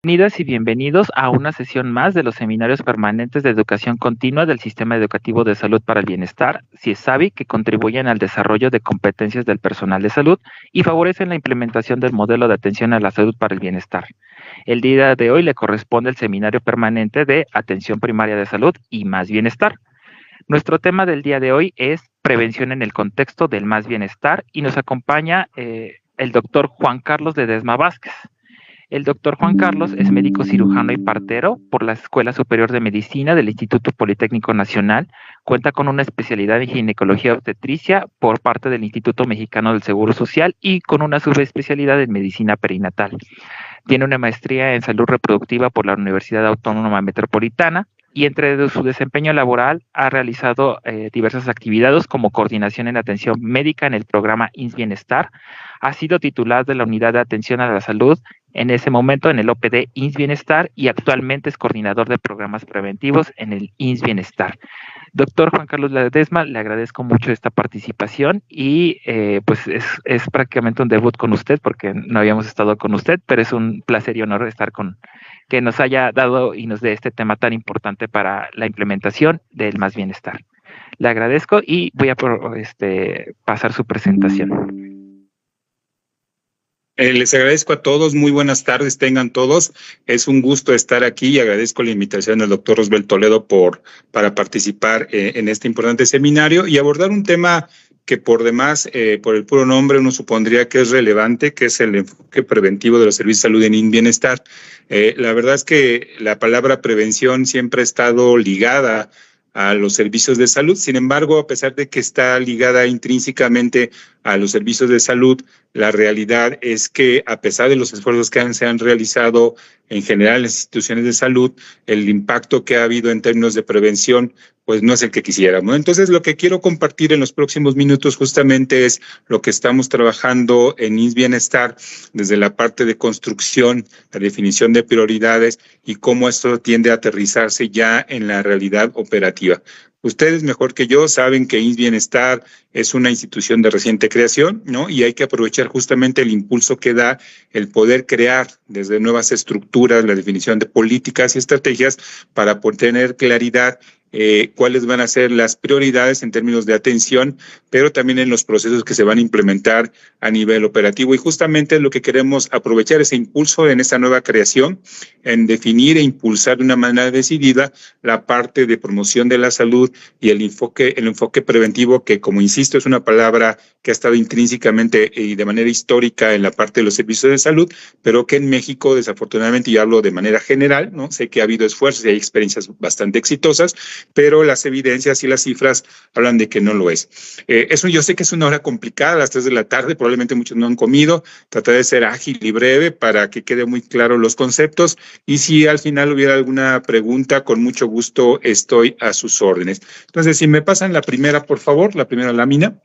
Bienvenidas y bienvenidos a una sesión más de los seminarios permanentes de educación continua del Sistema Educativo de Salud para el Bienestar, CIESABI, que contribuyen al desarrollo de competencias del personal de salud y favorecen la implementación del modelo de atención a la salud para el bienestar. El día de hoy le corresponde el seminario permanente de Atención Primaria de Salud y Más Bienestar. Nuestro tema del día de hoy es prevención en el contexto del más bienestar y nos acompaña el doctor Juan Carlos Ledesma Vázquez. El doctor Juan Carlos es médico cirujano y partero por la Escuela Superior de Medicina del Instituto Politécnico Nacional. Cuenta con una especialidad en ginecología obstetricia por parte del Instituto Mexicano del Seguro Social y con una subespecialidad en medicina perinatal. Tiene una maestría en salud reproductiva por la Universidad Autónoma Metropolitana y entre su desempeño laboral ha realizado diversas actividades como coordinación en atención médica en el programa INS Bienestar. Ha sido titular de la Unidad de Atención a la Salud en ese momento en el OPD INS Bienestar y actualmente es coordinador de programas preventivos en el INS Bienestar. Doctor Juan Carlos Ledesma, le agradezco mucho esta participación y pues es prácticamente un debut con usted porque no habíamos estado con usted, pero es un placer y honor estar con que nos haya dado y nos dé este tema tan importante para la implementación del más bienestar. Le agradezco y voy a pasar su presentación. Les agradezco a todos, muy buenas tardes tengan todos. Es un gusto estar aquí y agradezco la invitación del doctor Rosbel Toledo para participar en este importante seminario y abordar un tema que por demás, por el puro nombre, uno supondría que es relevante, que es el enfoque preventivo de los servicios de salud en bienestar. La verdad es que la palabra prevención siempre ha estado ligada a los servicios de salud. Sin embargo, a pesar de que está ligada intrínsecamente a los servicios de salud, la realidad es que a pesar de los esfuerzos que se han realizado en general en las instituciones de salud, el impacto que ha habido en términos de prevención pues no es el que quisiéramos. Entonces, lo que quiero compartir en los próximos minutos justamente es lo que estamos trabajando en INS Bienestar desde la parte de construcción, la definición de prioridades y cómo esto tiende a aterrizarse ya en la realidad operativa. Ustedes mejor que yo saben que INS Bienestar es una institución de reciente creación, ¿no? Y hay que aprovechar justamente el impulso que da el poder crear desde nuevas estructuras, la definición de políticas y estrategias para poder tener claridad cuáles van a ser las prioridades en términos de atención, pero también en los procesos que se van a implementar a nivel operativo. Y justamente lo que queremos aprovechar ese impulso en esta nueva creación, en definir e impulsar de una manera decidida la parte de promoción de la salud y el enfoque preventivo, que como insisto es una palabra que ha estado intrínsecamente y de manera histórica en la parte de los servicios de salud, pero que en México desafortunadamente, y hablo de manera general, ¿no? Sé que ha habido esfuerzos y hay experiencias bastante exitosas, pero las evidencias y las cifras hablan de que no lo es. Yo sé que es una hora complicada, a las 3 de la tarde, probablemente muchos no han comido, trataré de ser ágil y breve para que quede muy claro los conceptos y si al final hubiera alguna pregunta, con mucho gusto estoy a sus órdenes. Entonces, si me pasan la primera, por favor, la primera lámina.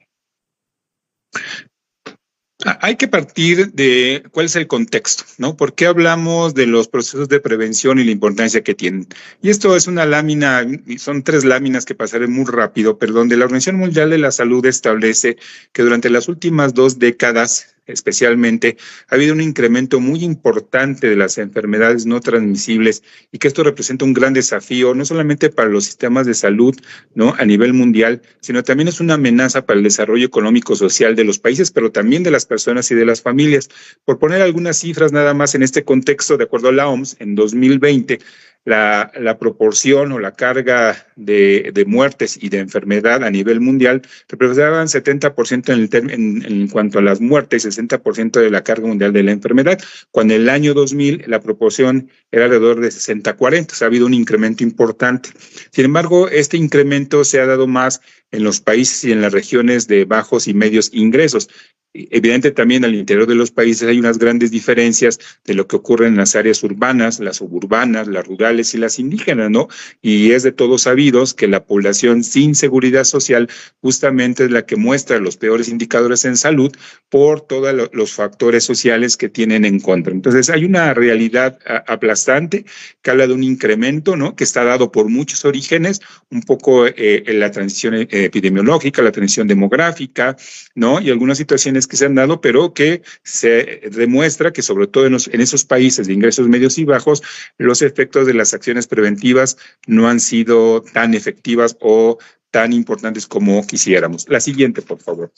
Hay que partir de cuál es el contexto, ¿no? ¿Por qué hablamos de los procesos de prevención y la importancia que tienen? Y esto es una lámina, son 3 láminas que pasaré muy rápido, pero donde la Organización Mundial de la Salud establece que durante las últimas 2 décadas, especialmente, ha habido un incremento muy importante de las enfermedades no transmisibles y que esto representa un gran desafío, no solamente para los sistemas de salud, ¿no? A nivel mundial, sino también es una amenaza para el desarrollo económico-social de los países, pero también de las personas y de las familias. Por poner algunas cifras nada más en este contexto, de acuerdo a la OMS, en 2020, la proporción o la carga de muertes y de enfermedad a nivel mundial representaban 70% en cuanto a las muertes, 60% de la carga mundial de la enfermedad, cuando en el año 2000 la proporción era alrededor de 60-40, o sea, ha habido un incremento importante. Sin embargo, este incremento se ha dado más en los países y en las regiones de bajos y medios ingresos. Evidente también al interior de los países hay unas grandes diferencias de lo que ocurre en las áreas urbanas, las suburbanas, las rurales y las indígenas, ¿no? Y es de todos sabidos que la población sin seguridad social justamente es la que muestra los peores indicadores en salud por todos los factores sociales que tienen en contra. Entonces hay una realidad aplastante que habla de un incremento, ¿no? Que está dado por muchos orígenes, un poco en la transición epidemiológica, la transición demográfica, ¿no? Y algunas situaciones investigaciones que se han dado, pero que se demuestra que sobre todo en esos países de ingresos medios y bajos, los efectos de las acciones preventivas no han sido tan efectivas o tan importantes como quisiéramos. La siguiente, por favor.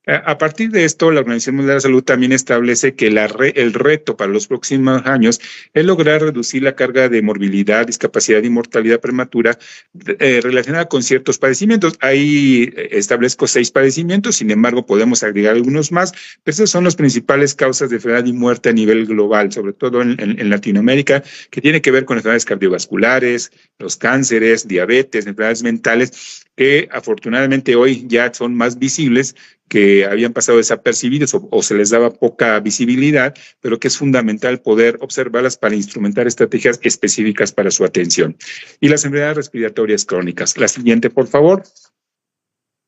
A partir de esto, la Organización Mundial de la Salud también establece que el reto para los próximos años es lograr reducir la carga de morbilidad, discapacidad y mortalidad prematura relacionada con ciertos padecimientos. Ahí establezco 6 padecimientos, sin embargo, podemos agregar algunos más, pero esas son las principales causas de enfermedad y muerte a nivel global, sobre todo en Latinoamérica, que tiene que ver con enfermedades cardiovasculares, los cánceres, diabetes, enfermedades mentales, que afortunadamente hoy ya son más visibles, que habían pasado desapercibidos o se les daba poca visibilidad, pero que es fundamental poder observarlas para instrumentar estrategias específicas para su atención. Y las enfermedades respiratorias crónicas. La siguiente, por favor.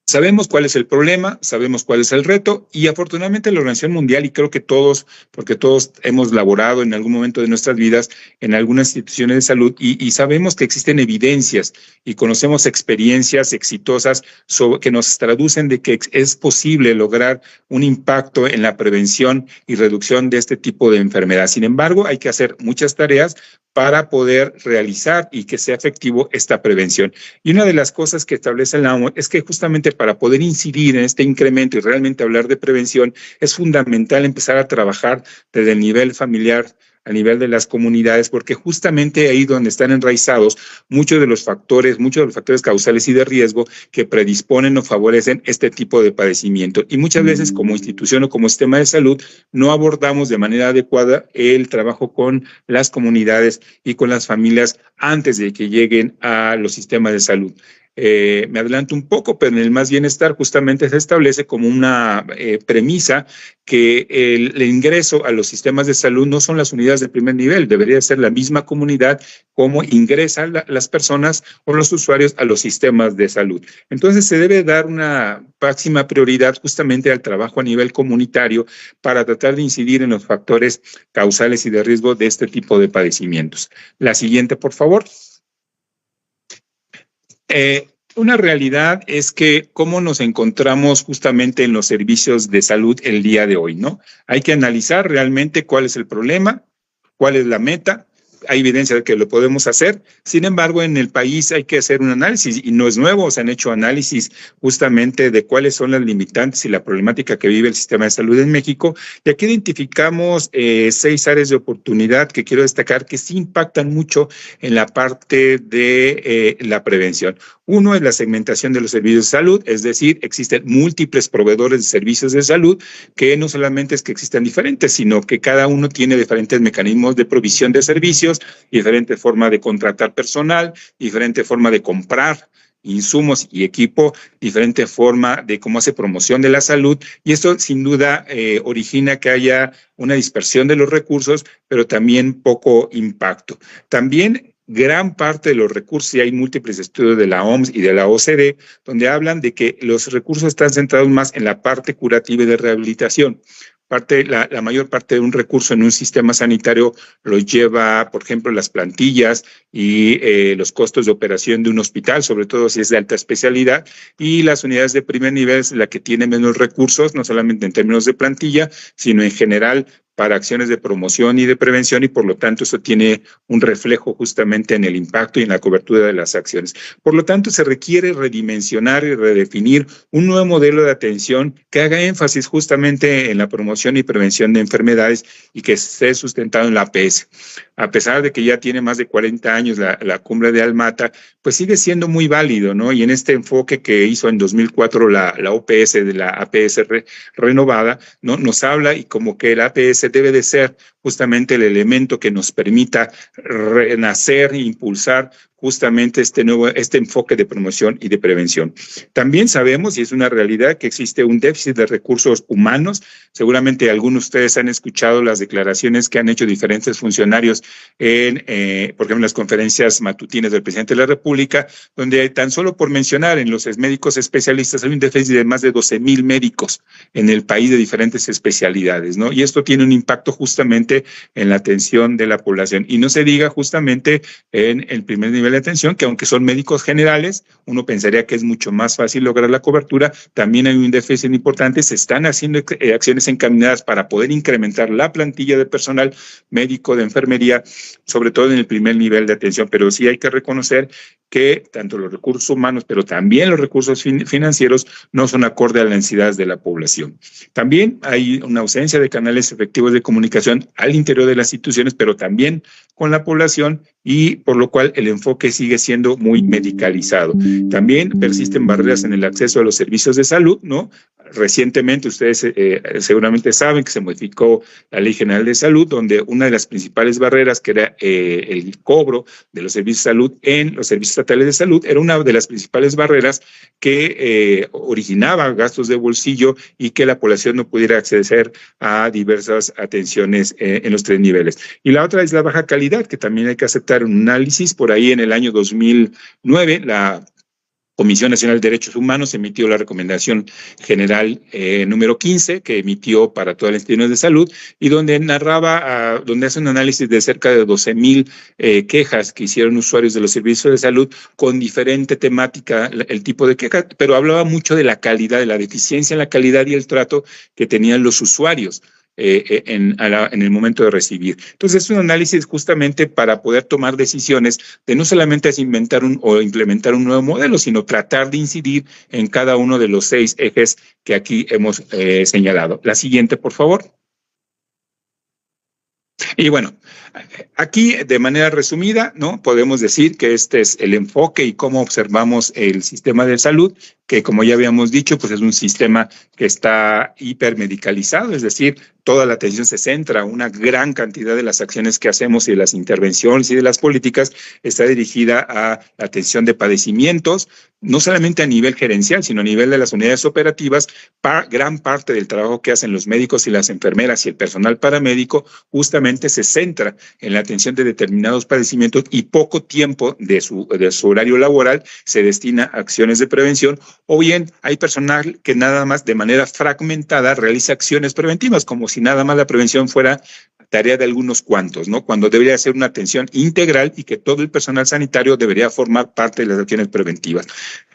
Sabemos cuál es el problema, sabemos cuál es el reto y afortunadamente la Organización Mundial, y creo que todos, porque todos hemos laborado en algún momento de nuestras vidas en algunas instituciones de salud y sabemos que existen evidencias y conocemos experiencias exitosas que nos traducen de que es posible lograr un impacto en la prevención y reducción de este tipo de enfermedad. Sin embargo, hay que hacer muchas tareas para poder realizar y que sea efectivo esta prevención. Y una de las cosas que establece la OMS es que justamente para poder incidir en este incremento y realmente hablar de prevención, es fundamental empezar a trabajar desde el nivel familiar, a nivel de las comunidades, porque justamente ahí donde están enraizados muchos de los factores causales y de riesgo que predisponen o favorecen este tipo de padecimiento. Y muchas veces como institución o como sistema de salud no abordamos de manera adecuada el trabajo con las comunidades y con las familias antes de que lleguen a los sistemas de salud. Me adelanto un poco, pero en el Más Bienestar justamente se establece como una premisa que el ingreso a los sistemas de salud no son las unidades de primer nivel, debería ser la misma comunidad como ingresan las personas o los usuarios a los sistemas de salud. Entonces se debe dar una máxima prioridad justamente al trabajo a nivel comunitario para tratar de incidir en los factores causales y de riesgo de este tipo de padecimientos. La siguiente, por favor. Una realidad es que cómo nos encontramos justamente en los servicios de salud el día de hoy, ¿no? Hay que analizar realmente cuál es el problema, cuál es la meta. Hay evidencia de que lo podemos hacer. Sin embargo, en el país hay que hacer un análisis y no es nuevo. Se han hecho análisis justamente de cuáles son las limitantes y la problemática que vive el sistema de salud en México. Y aquí identificamos 6 áreas de oportunidad que quiero destacar que sí impactan mucho en la parte de la prevención. Uno es la segmentación de los servicios de salud, es decir, existen múltiples proveedores de servicios de salud que no solamente es que existan diferentes, sino que cada uno tiene diferentes mecanismos de provisión de servicios, diferente forma de contratar personal, diferente forma de comprar insumos y equipo, diferente forma de cómo hace promoción de la salud, y esto sin duda origina que haya una dispersión de los recursos, pero también poco impacto. También gran parte de los recursos, y hay múltiples estudios de la OMS y de la OCDE, donde hablan de que los recursos están centrados más en la parte curativa y de rehabilitación. La mayor parte de un recurso en un sistema sanitario lo lleva, por ejemplo, las plantillas y los costos de operación de un hospital, sobre todo si es de alta especialidad, y las unidades de primer nivel es la que tiene menos recursos, no solamente en términos de plantilla, sino en general para acciones de promoción y de prevención, y por lo tanto eso tiene un reflejo justamente en el impacto y en la cobertura de las acciones. Por lo tanto, se requiere redimensionar y redefinir un nuevo modelo de atención que haga énfasis justamente en la promoción y prevención de enfermedades y que esté sustentado en la APS. A pesar de que ya tiene más de 40 años la cumbre de Almata, pues sigue siendo muy válido, ¿no? Y en este enfoque que hizo en 2004 la OPS de la APS renovada, ¿no? Nos habla y como que la APS debe de ser justamente el elemento que nos permita renacer e impulsar justamente este enfoque de promoción y de prevención. También sabemos, y es una realidad, que existe un déficit de recursos humanos. Seguramente algunos de ustedes han escuchado las declaraciones que han hecho diferentes funcionarios por ejemplo, en las conferencias matutinas del presidente de la República, donde tan solo por mencionar en los médicos especialistas hay un déficit de más de 12,000 médicos en el país de diferentes especialidades, ¿no? Y esto tiene un impacto justamente justamente en la atención de la población. Y no se diga justamente en el primer nivel de atención, que aunque son médicos generales, uno pensaría que es mucho más fácil lograr la cobertura, también hay un déficit importante, se están haciendo acciones encaminadas para poder incrementar la plantilla de personal médico, de enfermería, sobre todo en el primer nivel de atención, pero sí hay que reconocer que tanto los recursos humanos, pero también los recursos financieros no son acorde a las necesidades de la población. También hay una ausencia de canales efectivos de comunicación al interior de las instituciones, pero también con la población, y por lo cual el enfoque sigue siendo muy medicalizado. También persisten barreras en el acceso a los servicios de salud, ¿no? Recientemente ustedes seguramente saben que se modificó la Ley General de Salud, donde una de las principales barreras, que era el cobro de los servicios de salud en los servicios estatales de salud, era una de las principales barreras que originaba gastos de bolsillo y que la población no pudiera acceder a diversas atenciones en los 3 niveles. Y la otra es la baja calidad, que también hay que aceptar un análisis. Por ahí en el año 2009, la Comisión Nacional de Derechos Humanos emitió la recomendación general número 15, que emitió para todas las instituciones de salud, y donde donde hace un análisis de cerca de 12,000 quejas que hicieron usuarios de los servicios de salud con diferente temática, el tipo de queja, pero hablaba mucho de la calidad, de la deficiencia en la calidad y el trato que tenían los usuarios en el momento de recibir. Entonces es un análisis justamente para poder tomar decisiones de no solamente es inventar o implementar un nuevo modelo, sino tratar de incidir en cada uno de los 6 ejes que aquí hemos señalado. La siguiente, por favor. Y bueno, aquí de manera resumida, ¿no? Podemos decir que este es el enfoque y cómo observamos el sistema de salud, que como ya habíamos dicho, pues es un sistema que está hipermedicalizado, es decir, toda la atención se centra, una gran cantidad de las acciones que hacemos y de las intervenciones y de las políticas está dirigida a la atención de padecimientos, no solamente a nivel gerencial, sino a nivel de las unidades operativas. Gran parte del trabajo que hacen los médicos y las enfermeras y el personal paramédico justamente se centra en la atención de determinados padecimientos, y poco tiempo de su horario laboral se destina a acciones de prevención, o bien hay personal que nada más de manera fragmentada realiza acciones preventivas, como si nada más la prevención fuera tarea de algunos cuantos, ¿no? Cuando debería ser una atención integral y que todo el personal sanitario debería formar parte de las acciones preventivas.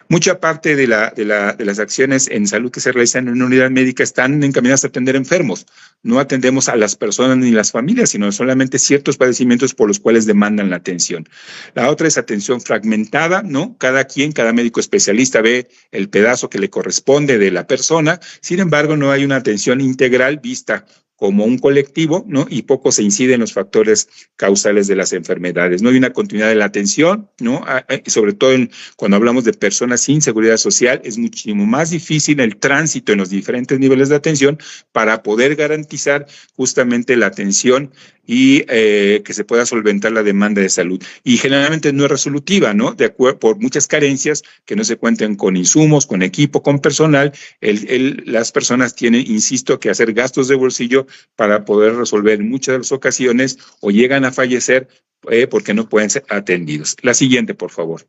Mucha parte de las acciones en salud que se realizan en una unidad médica están encaminadas a atender enfermos. No atendemos a las personas ni las familias, sino solamente ciertos padecimientos por los cuales demandan la atención. La otra es atención fragmentada, ¿no? Cada médico especialista ve el pedazo que le corresponde de la persona. Sin embargo, no hay una atención integral vista como un colectivo, ¿no? Y poco se incide en los factores causales de las enfermedades. No hay una continuidad de la atención, ¿no? Sobre todo cuando hablamos de personas sin seguridad social, es muchísimo más difícil el tránsito en los diferentes niveles de atención para poder garantizar justamente la atención y que se pueda solventar la demanda de salud. Y generalmente no es resolutiva, ¿no? Por muchas carencias, que no se cuenten con insumos, con equipo, con personal, las personas tienen, insisto, que hacer gastos de bolsillo para poder resolver en muchas de las ocasiones, o llegan a fallecer porque no pueden ser atendidos. La siguiente, por favor.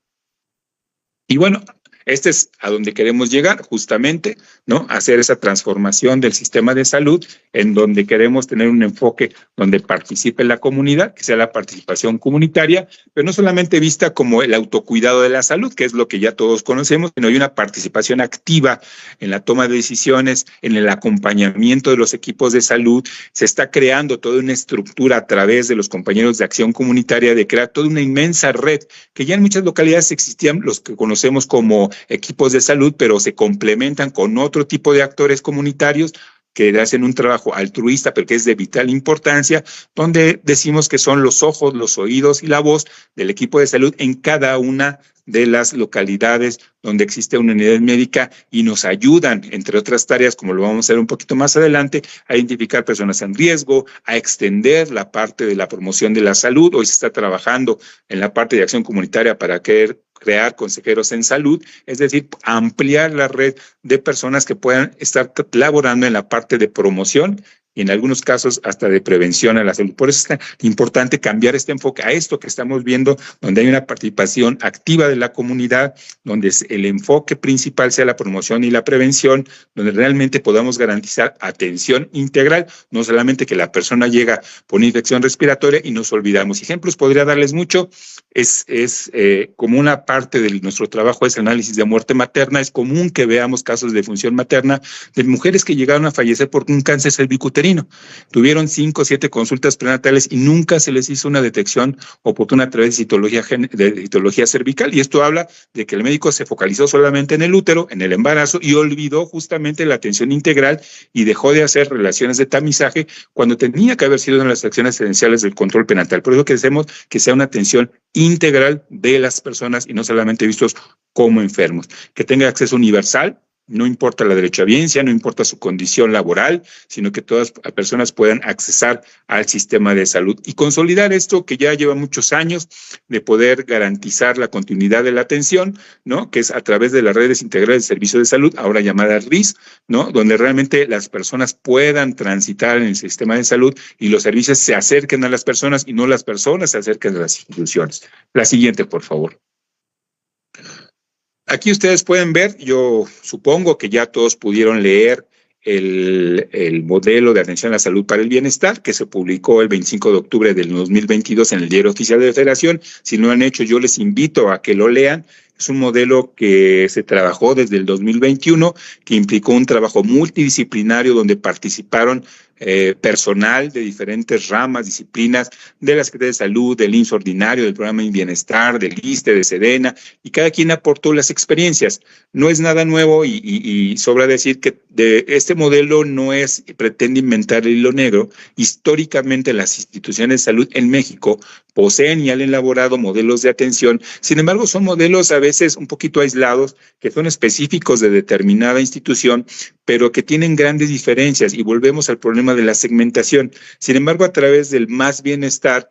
Y bueno, este es a donde queremos llegar, justamente, ¿no? Hacer esa transformación del sistema de salud, en donde queremos tener un enfoque donde participe la comunidad, que sea la participación comunitaria, pero no solamente vista como el autocuidado de la salud, que es lo que ya todos conocemos, sino hay una participación activa en la toma de decisiones, en el acompañamiento de los equipos de salud. Se está creando toda una estructura a través de los compañeros de acción comunitaria, de crear toda una inmensa red, que ya en muchas localidades existían los que conocemos como equipos de salud, pero se complementan con otro tipo de actores comunitarios que hacen un trabajo altruista, pero que es de vital importancia, donde decimos que son los ojos, los oídos y la voz del equipo de salud en cada una de las localidades donde existe una unidad médica, y nos ayudan, entre otras tareas, como lo vamos a ver un poquito más adelante, a identificar personas en riesgo, a extender la parte de la promoción de la salud. Hoy se está trabajando en la parte de acción comunitaria para crear consejeros en salud, es decir, ampliar la red de personas que puedan estar laborando en la parte de promoción y en algunos casos hasta de prevención a la salud. Por eso es importante cambiar este enfoque a esto que estamos viendo, donde hay una participación activa de la comunidad, donde el enfoque principal sea la promoción y la prevención, donde realmente podamos garantizar atención integral, no solamente que la persona llega por una infección respiratoria y nos olvidamos. Ejemplos podría darles mucho, como una parte de nuestro trabajo es análisis de muerte materna. Es común que veamos casos de disfunción materna de mujeres que llegaron a fallecer por un cáncer cervicuterino. Tuvieron 5 o 7 consultas prenatales y nunca se les hizo una detección oportuna a través de citología cervical, y esto habla de que el médico se focalizó solamente en el útero, en el embarazo, y olvidó justamente la atención integral y dejó de hacer relaciones de tamizaje cuando tenía que haber sido una de las acciones esenciales del control prenatal. Por eso queremos que sea una atención integral de las personas y no solamente vistos como enfermos, que tenga acceso universal. No importa la derechohabiencia, no importa su condición laboral, sino que todas las personas puedan accesar al sistema de salud y consolidar esto que ya lleva muchos años de poder garantizar la continuidad de la atención, ¿no? Que es a través de las redes integrales de servicios de salud, ahora llamadas RIS, ¿no? Donde realmente las personas puedan transitar en el sistema de salud y los servicios se acerquen a las personas y no las personas se acerquen a las instituciones. La siguiente, por favor. Aquí ustedes pueden ver, yo supongo que ya todos pudieron leer el modelo de atención a la salud para el bienestar que se publicó el 25 de octubre del 2022 en el Diario Oficial de la Federación. Si no lo han hecho, yo les invito a que lo lean. Es un modelo que se trabajó desde el 2021, que implicó un trabajo multidisciplinario donde participaron personal de diferentes ramas, disciplinas, de la Secretaría de Salud, del IMSS ordinario, del Programa de Bienestar, del ISSSTE, de SEDENA, y cada quien aportó las experiencias. No es nada nuevo y sobra decir que este modelo no pretende inventar el hilo negro. Históricamente las instituciones de salud en México poseen y han elaborado modelos de atención. Sin embargo, son modelos a veces un poquito aislados, que son específicos de determinada institución, pero que tienen grandes diferencias, y volvemos al problema de la segmentación. Sin embargo, a través del Más Bienestar,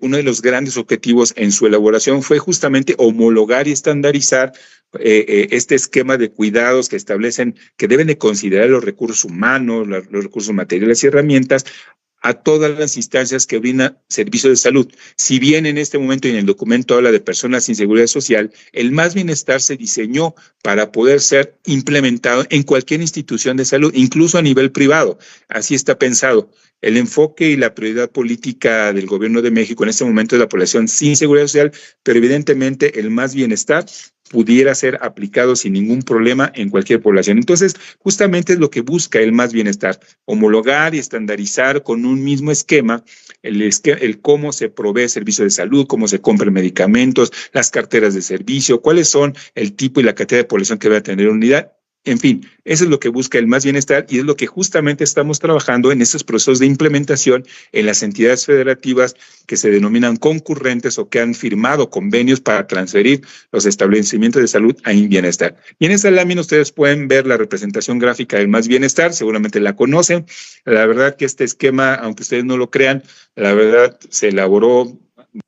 uno de los grandes objetivos en su elaboración fue justamente homologar y estandarizar este esquema de cuidados que establecen que deben de considerar los recursos humanos, los recursos materiales y herramientas a todas las instancias que brindan servicios de salud. Si bien en este momento y en el documento habla de personas sin seguridad social, el Más Bienestar se diseñó para poder ser implementado en cualquier institución de salud, incluso a nivel privado. Así está pensado. El enfoque y la prioridad política del gobierno de México en este momento es la población sin seguridad social, pero evidentemente el Más Bienestar pudiera ser aplicado sin ningún problema en cualquier población. Entonces, justamente es lo que busca el Más Bienestar, homologar y estandarizar con un mismo esquema el cómo se provee servicios de salud, cómo se compran medicamentos, las carteras de servicio, cuáles son el tipo y la cantidad de población que va a tener unidad. En fin, eso es lo que busca el Más Bienestar y es lo que justamente estamos trabajando en estos procesos de implementación en las entidades federativas que se denominan concurrentes o que han firmado convenios para transferir los establecimientos de salud a Bienestar. Y en esta lámina ustedes pueden ver la representación gráfica del Más Bienestar, seguramente la conocen. La verdad que este esquema, aunque ustedes no lo crean, la verdad se elaboró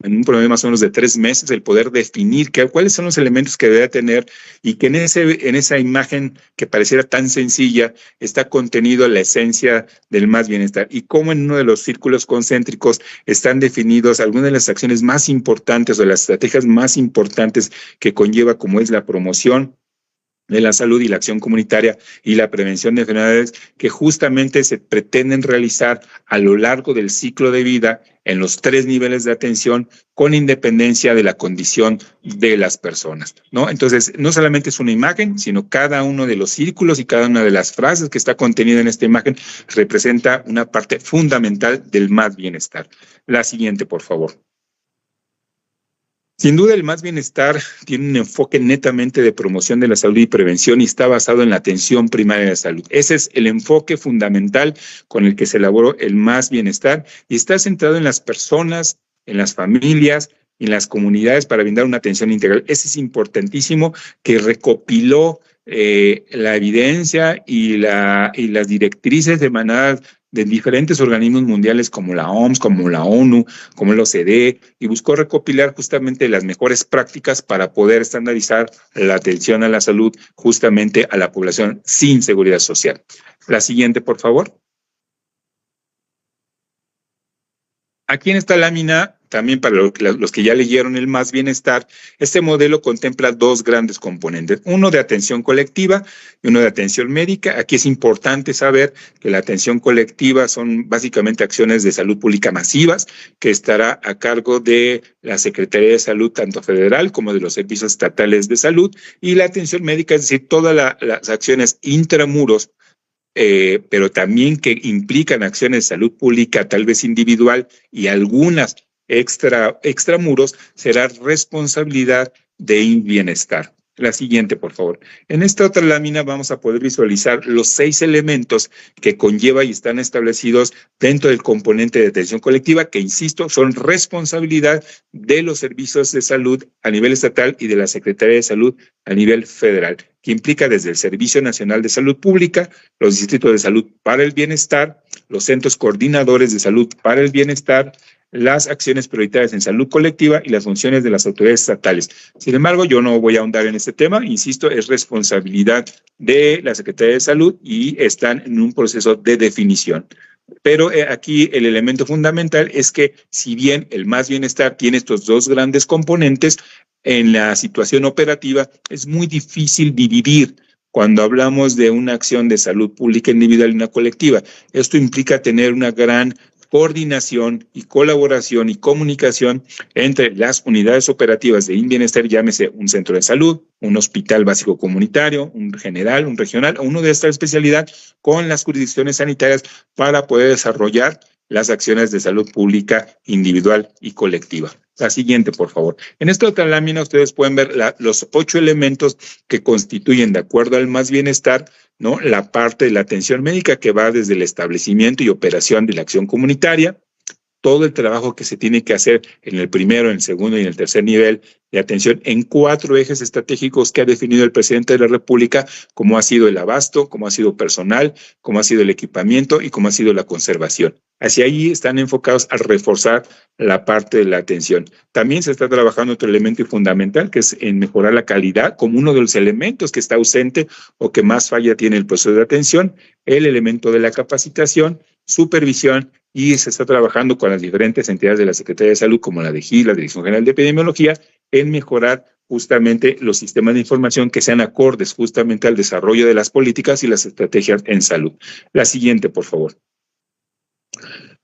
en un promedio más o menos de 3 meses, el poder definir cuáles son los elementos que debe tener, y que en esa imagen que pareciera tan sencilla está contenido la esencia del Más Bienestar, y cómo en uno de los círculos concéntricos están definidos algunas de las acciones más importantes o las estrategias más importantes que conlleva, como es la promoción de la salud y la acción comunitaria y la prevención de enfermedades que justamente se pretenden realizar a lo largo del ciclo de vida en los 3 niveles de atención, con independencia de la condición de las personas, ¿no? Entonces, no solamente es una imagen, sino cada uno de los círculos y cada una de las frases que está contenida en esta imagen representa una parte fundamental del Más Bienestar. La siguiente, por favor. Sin duda, el Más Bienestar tiene un enfoque netamente de promoción de la salud y prevención y está basado en la atención primaria de la salud. Ese es el enfoque fundamental con el que se elaboró el Más Bienestar y está centrado en las personas, en las familias y en las comunidades para brindar una atención integral. Ese es importantísimo, que recopiló la evidencia y las directrices emanadas de diferentes organismos mundiales como la OMS, como la ONU, como el OCDE, y buscó recopilar justamente las mejores prácticas para poder estandarizar la atención a la salud justamente a la población sin seguridad social. La siguiente, por favor. Aquí en esta lámina, también para los que ya leyeron el Más Bienestar, este modelo contempla dos grandes componentes, uno de atención colectiva y uno de atención médica. Aquí es importante saber que la atención colectiva son básicamente acciones de salud pública masivas, que estará a cargo de la Secretaría de Salud, tanto federal como de los servicios estatales de salud, y la atención médica, es decir, todas las acciones intramuros, pero también que implican acciones de salud pública, tal vez individual, y algunas extramuros, será responsabilidad de Bienestar. La siguiente, por favor. En esta otra lámina vamos a poder visualizar los 6 elementos que conlleva y están establecidos dentro del componente de atención colectiva, que, insisto, son responsabilidad de los servicios de salud a nivel estatal y de la Secretaría de Salud a nivel federal, que implica desde el Servicio Nacional de Salud Pública, los distritos de salud para el bienestar, los centros coordinadores de salud para el bienestar, las acciones prioritarias en salud colectiva y las funciones de las autoridades estatales. Sin embargo, yo no voy a ahondar en este tema, insisto, es responsabilidad de la Secretaría de Salud y están en un proceso de definición. Pero aquí el elemento fundamental es que, si bien el Más Bienestar tiene estos dos grandes componentes, en la situación operativa es muy difícil dividir cuando hablamos de una acción de salud pública individual y una colectiva. Esto implica tener una gran coordinación y colaboración y comunicación entre las unidades operativas de Bienestar, llámese un centro de salud, un hospital básico comunitario, un general, un regional o uno de esta especialidad, con las jurisdicciones sanitarias para poder desarrollar las acciones de salud pública individual y colectiva. La siguiente, por favor. En esta otra lámina ustedes pueden ver los 8 elementos que constituyen, de acuerdo al Más Bienestar, ¿no?, la parte de la atención médica, que va desde el establecimiento y operación de la acción comunitaria, todo el trabajo que se tiene que hacer en el primero, en el segundo y en el tercer nivel de atención en 4 ejes estratégicos que ha definido el presidente de la República, como ha sido el abasto, como ha sido personal, como ha sido el equipamiento y como ha sido la conservación. Hacia ahí están enfocados a reforzar la parte de la atención. También se está trabajando otro elemento fundamental, que es en mejorar la calidad, como uno de los elementos que está ausente o que más falla tiene el proceso de atención, el elemento de la capacitación, supervisión, y se está trabajando con las diferentes entidades de la Secretaría de Salud, como la DGI, la Dirección General de Epidemiología, en mejorar justamente los sistemas de información que sean acordes justamente al desarrollo de las políticas y las estrategias en salud. La siguiente, por favor.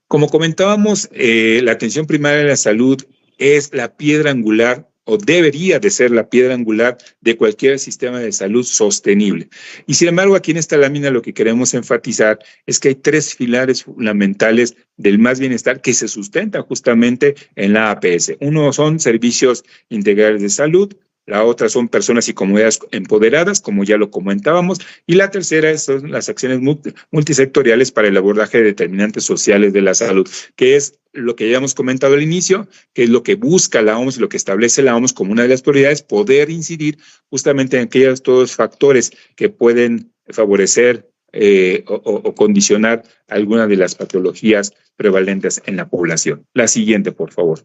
Como comentábamos, la atención primaria de la salud es la piedra angular, o debería de ser la piedra angular de cualquier sistema de salud sostenible. Y sin embargo, aquí en esta lámina lo que queremos enfatizar es que hay 3 pilares fundamentales del Más Bienestar que se sustentan justamente en la APS. Uno son servicios integrales de salud, la otra son personas y comunidades empoderadas, como ya lo comentábamos, y la tercera son las acciones multisectoriales para el abordaje de determinantes sociales de la salud, que es lo que ya hemos comentado al inicio, que es lo que busca la OMS y lo que establece la OMS como una de las prioridades, poder incidir justamente en aquellos todos factores que pueden favorecer o condicionar alguna de las patologías prevalentes en la población. La siguiente, por favor.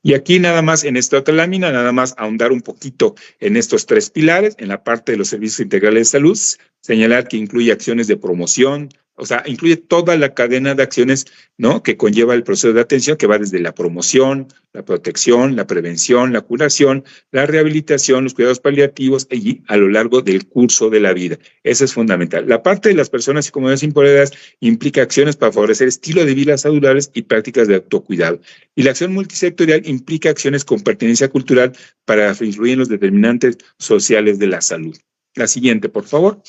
Y aquí nada más, en esta otra lámina, nada más ahondar un poquito en estos 3 pilares, en la parte de los servicios integrales de salud, señalar que incluye acciones de promoción, o sea, incluye toda la cadena de acciones, ¿no?, que conlleva el proceso de atención, que va desde la promoción, la protección, la prevención, la curación, la rehabilitación, los cuidados paliativos y a lo largo del curso de la vida. Eso es fundamental. La parte de las personas y comunidades empoderadas implica acciones para favorecer estilo de vida saludables y prácticas de autocuidado. Y la acción multisectorial implica acciones con pertenencia cultural para influir en los determinantes sociales de la salud. La siguiente, por favor.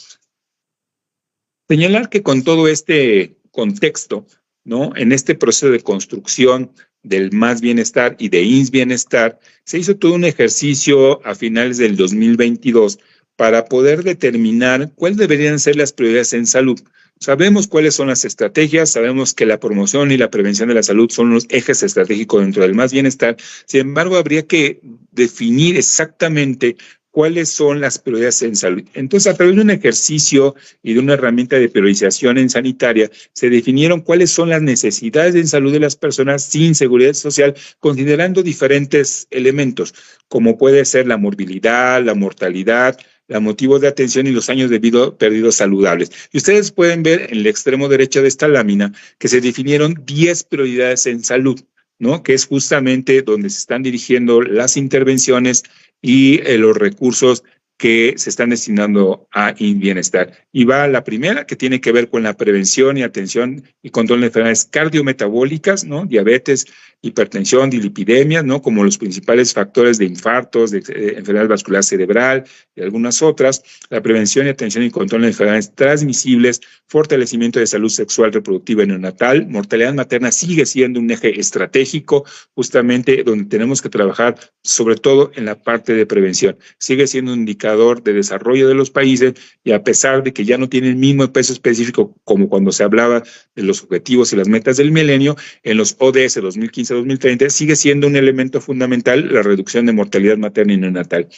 Señalar que con todo este contexto, ¿no?, en este proceso de construcción del Más Bienestar y de Bienestar, se hizo todo un ejercicio a finales del 2022 para poder determinar cuáles deberían ser las prioridades en salud. Sabemos cuáles son las estrategias, sabemos que la promoción y la prevención de la salud son los ejes estratégicos dentro del Más Bienestar. Sin embargo, habría que definir exactamente cuáles son las prioridades en salud. Entonces, a través de un ejercicio y de una herramienta de priorización en sanitaria, se definieron cuáles son las necesidades en salud de las personas sin seguridad social, considerando diferentes elementos, como puede ser la morbilidad, la mortalidad, los motivos de atención y los años de vida perdidos saludables. Y ustedes pueden ver en el extremo derecho de esta lámina que se definieron 10 prioridades en salud, ¿no? Que es justamente donde se están dirigiendo las intervenciones y los recursos que se están destinando a bienestar. Y va la primera, que tiene que ver con la prevención y atención y control de enfermedades cardiometabólicas, ¿no? Diabetes, hipertensión, dilipidemias, ¿no? Como los principales factores de infartos, de enfermedad vascular cerebral y algunas otras. La prevención y atención y control de enfermedades transmisibles, fortalecimiento de salud sexual, reproductiva y neonatal. Mortalidad materna sigue siendo un eje estratégico, justamente donde tenemos que trabajar, sobre todo en la parte de prevención. Sigue siendo un indicador de desarrollo de los países, y a pesar de que ya no tiene el mismo peso específico como cuando se hablaba de los objetivos y las metas del milenio, en los ODS 2015-2030 sigue siendo un elemento fundamental la reducción de mortalidad materna y neonatal.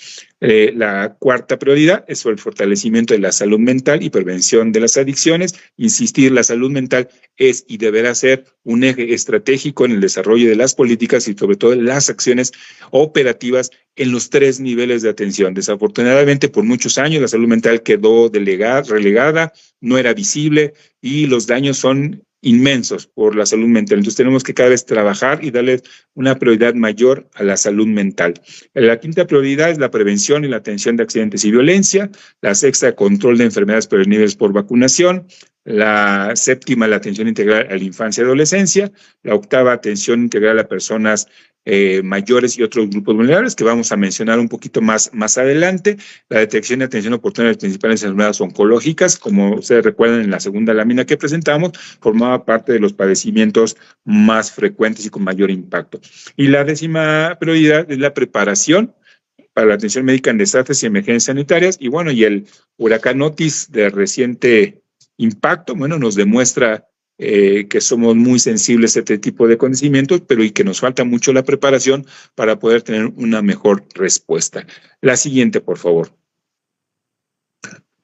La cuarta prioridad es el fortalecimiento de la salud mental y prevención de las adicciones. Insistir, la salud mental es y deberá ser un eje estratégico en el desarrollo de las políticas y sobre todo en las acciones operativas en los 3 niveles de atención. Desafortunadamente, por muchos años la salud mental quedó relegada, no era visible y los daños son inmensos por la salud mental. Entonces tenemos que cada vez trabajar y darle una prioridad mayor a la salud mental. La quinta prioridad es la prevención y la atención de accidentes y violencia. La sexta, control de enfermedades prevenibles por vacunación. La séptima, la atención integral a la infancia y adolescencia. La octava, atención integral a personas mayores y otros grupos vulnerables, que vamos a mencionar un poquito más adelante. La detección y atención oportuna de las principales enfermedades oncológicas, como ustedes recuerdan en la segunda lámina que presentamos, formaba parte de los padecimientos más frecuentes y con mayor impacto. Y la 10ª prioridad es la preparación para la atención médica en desastres y emergencias sanitarias. Y bueno, y el huracán Otis de reciente impacto, bueno, nos demuestra que somos muy sensibles a este tipo de acontecimientos, pero y que nos falta mucho la preparación para poder tener una mejor respuesta. La siguiente, por favor.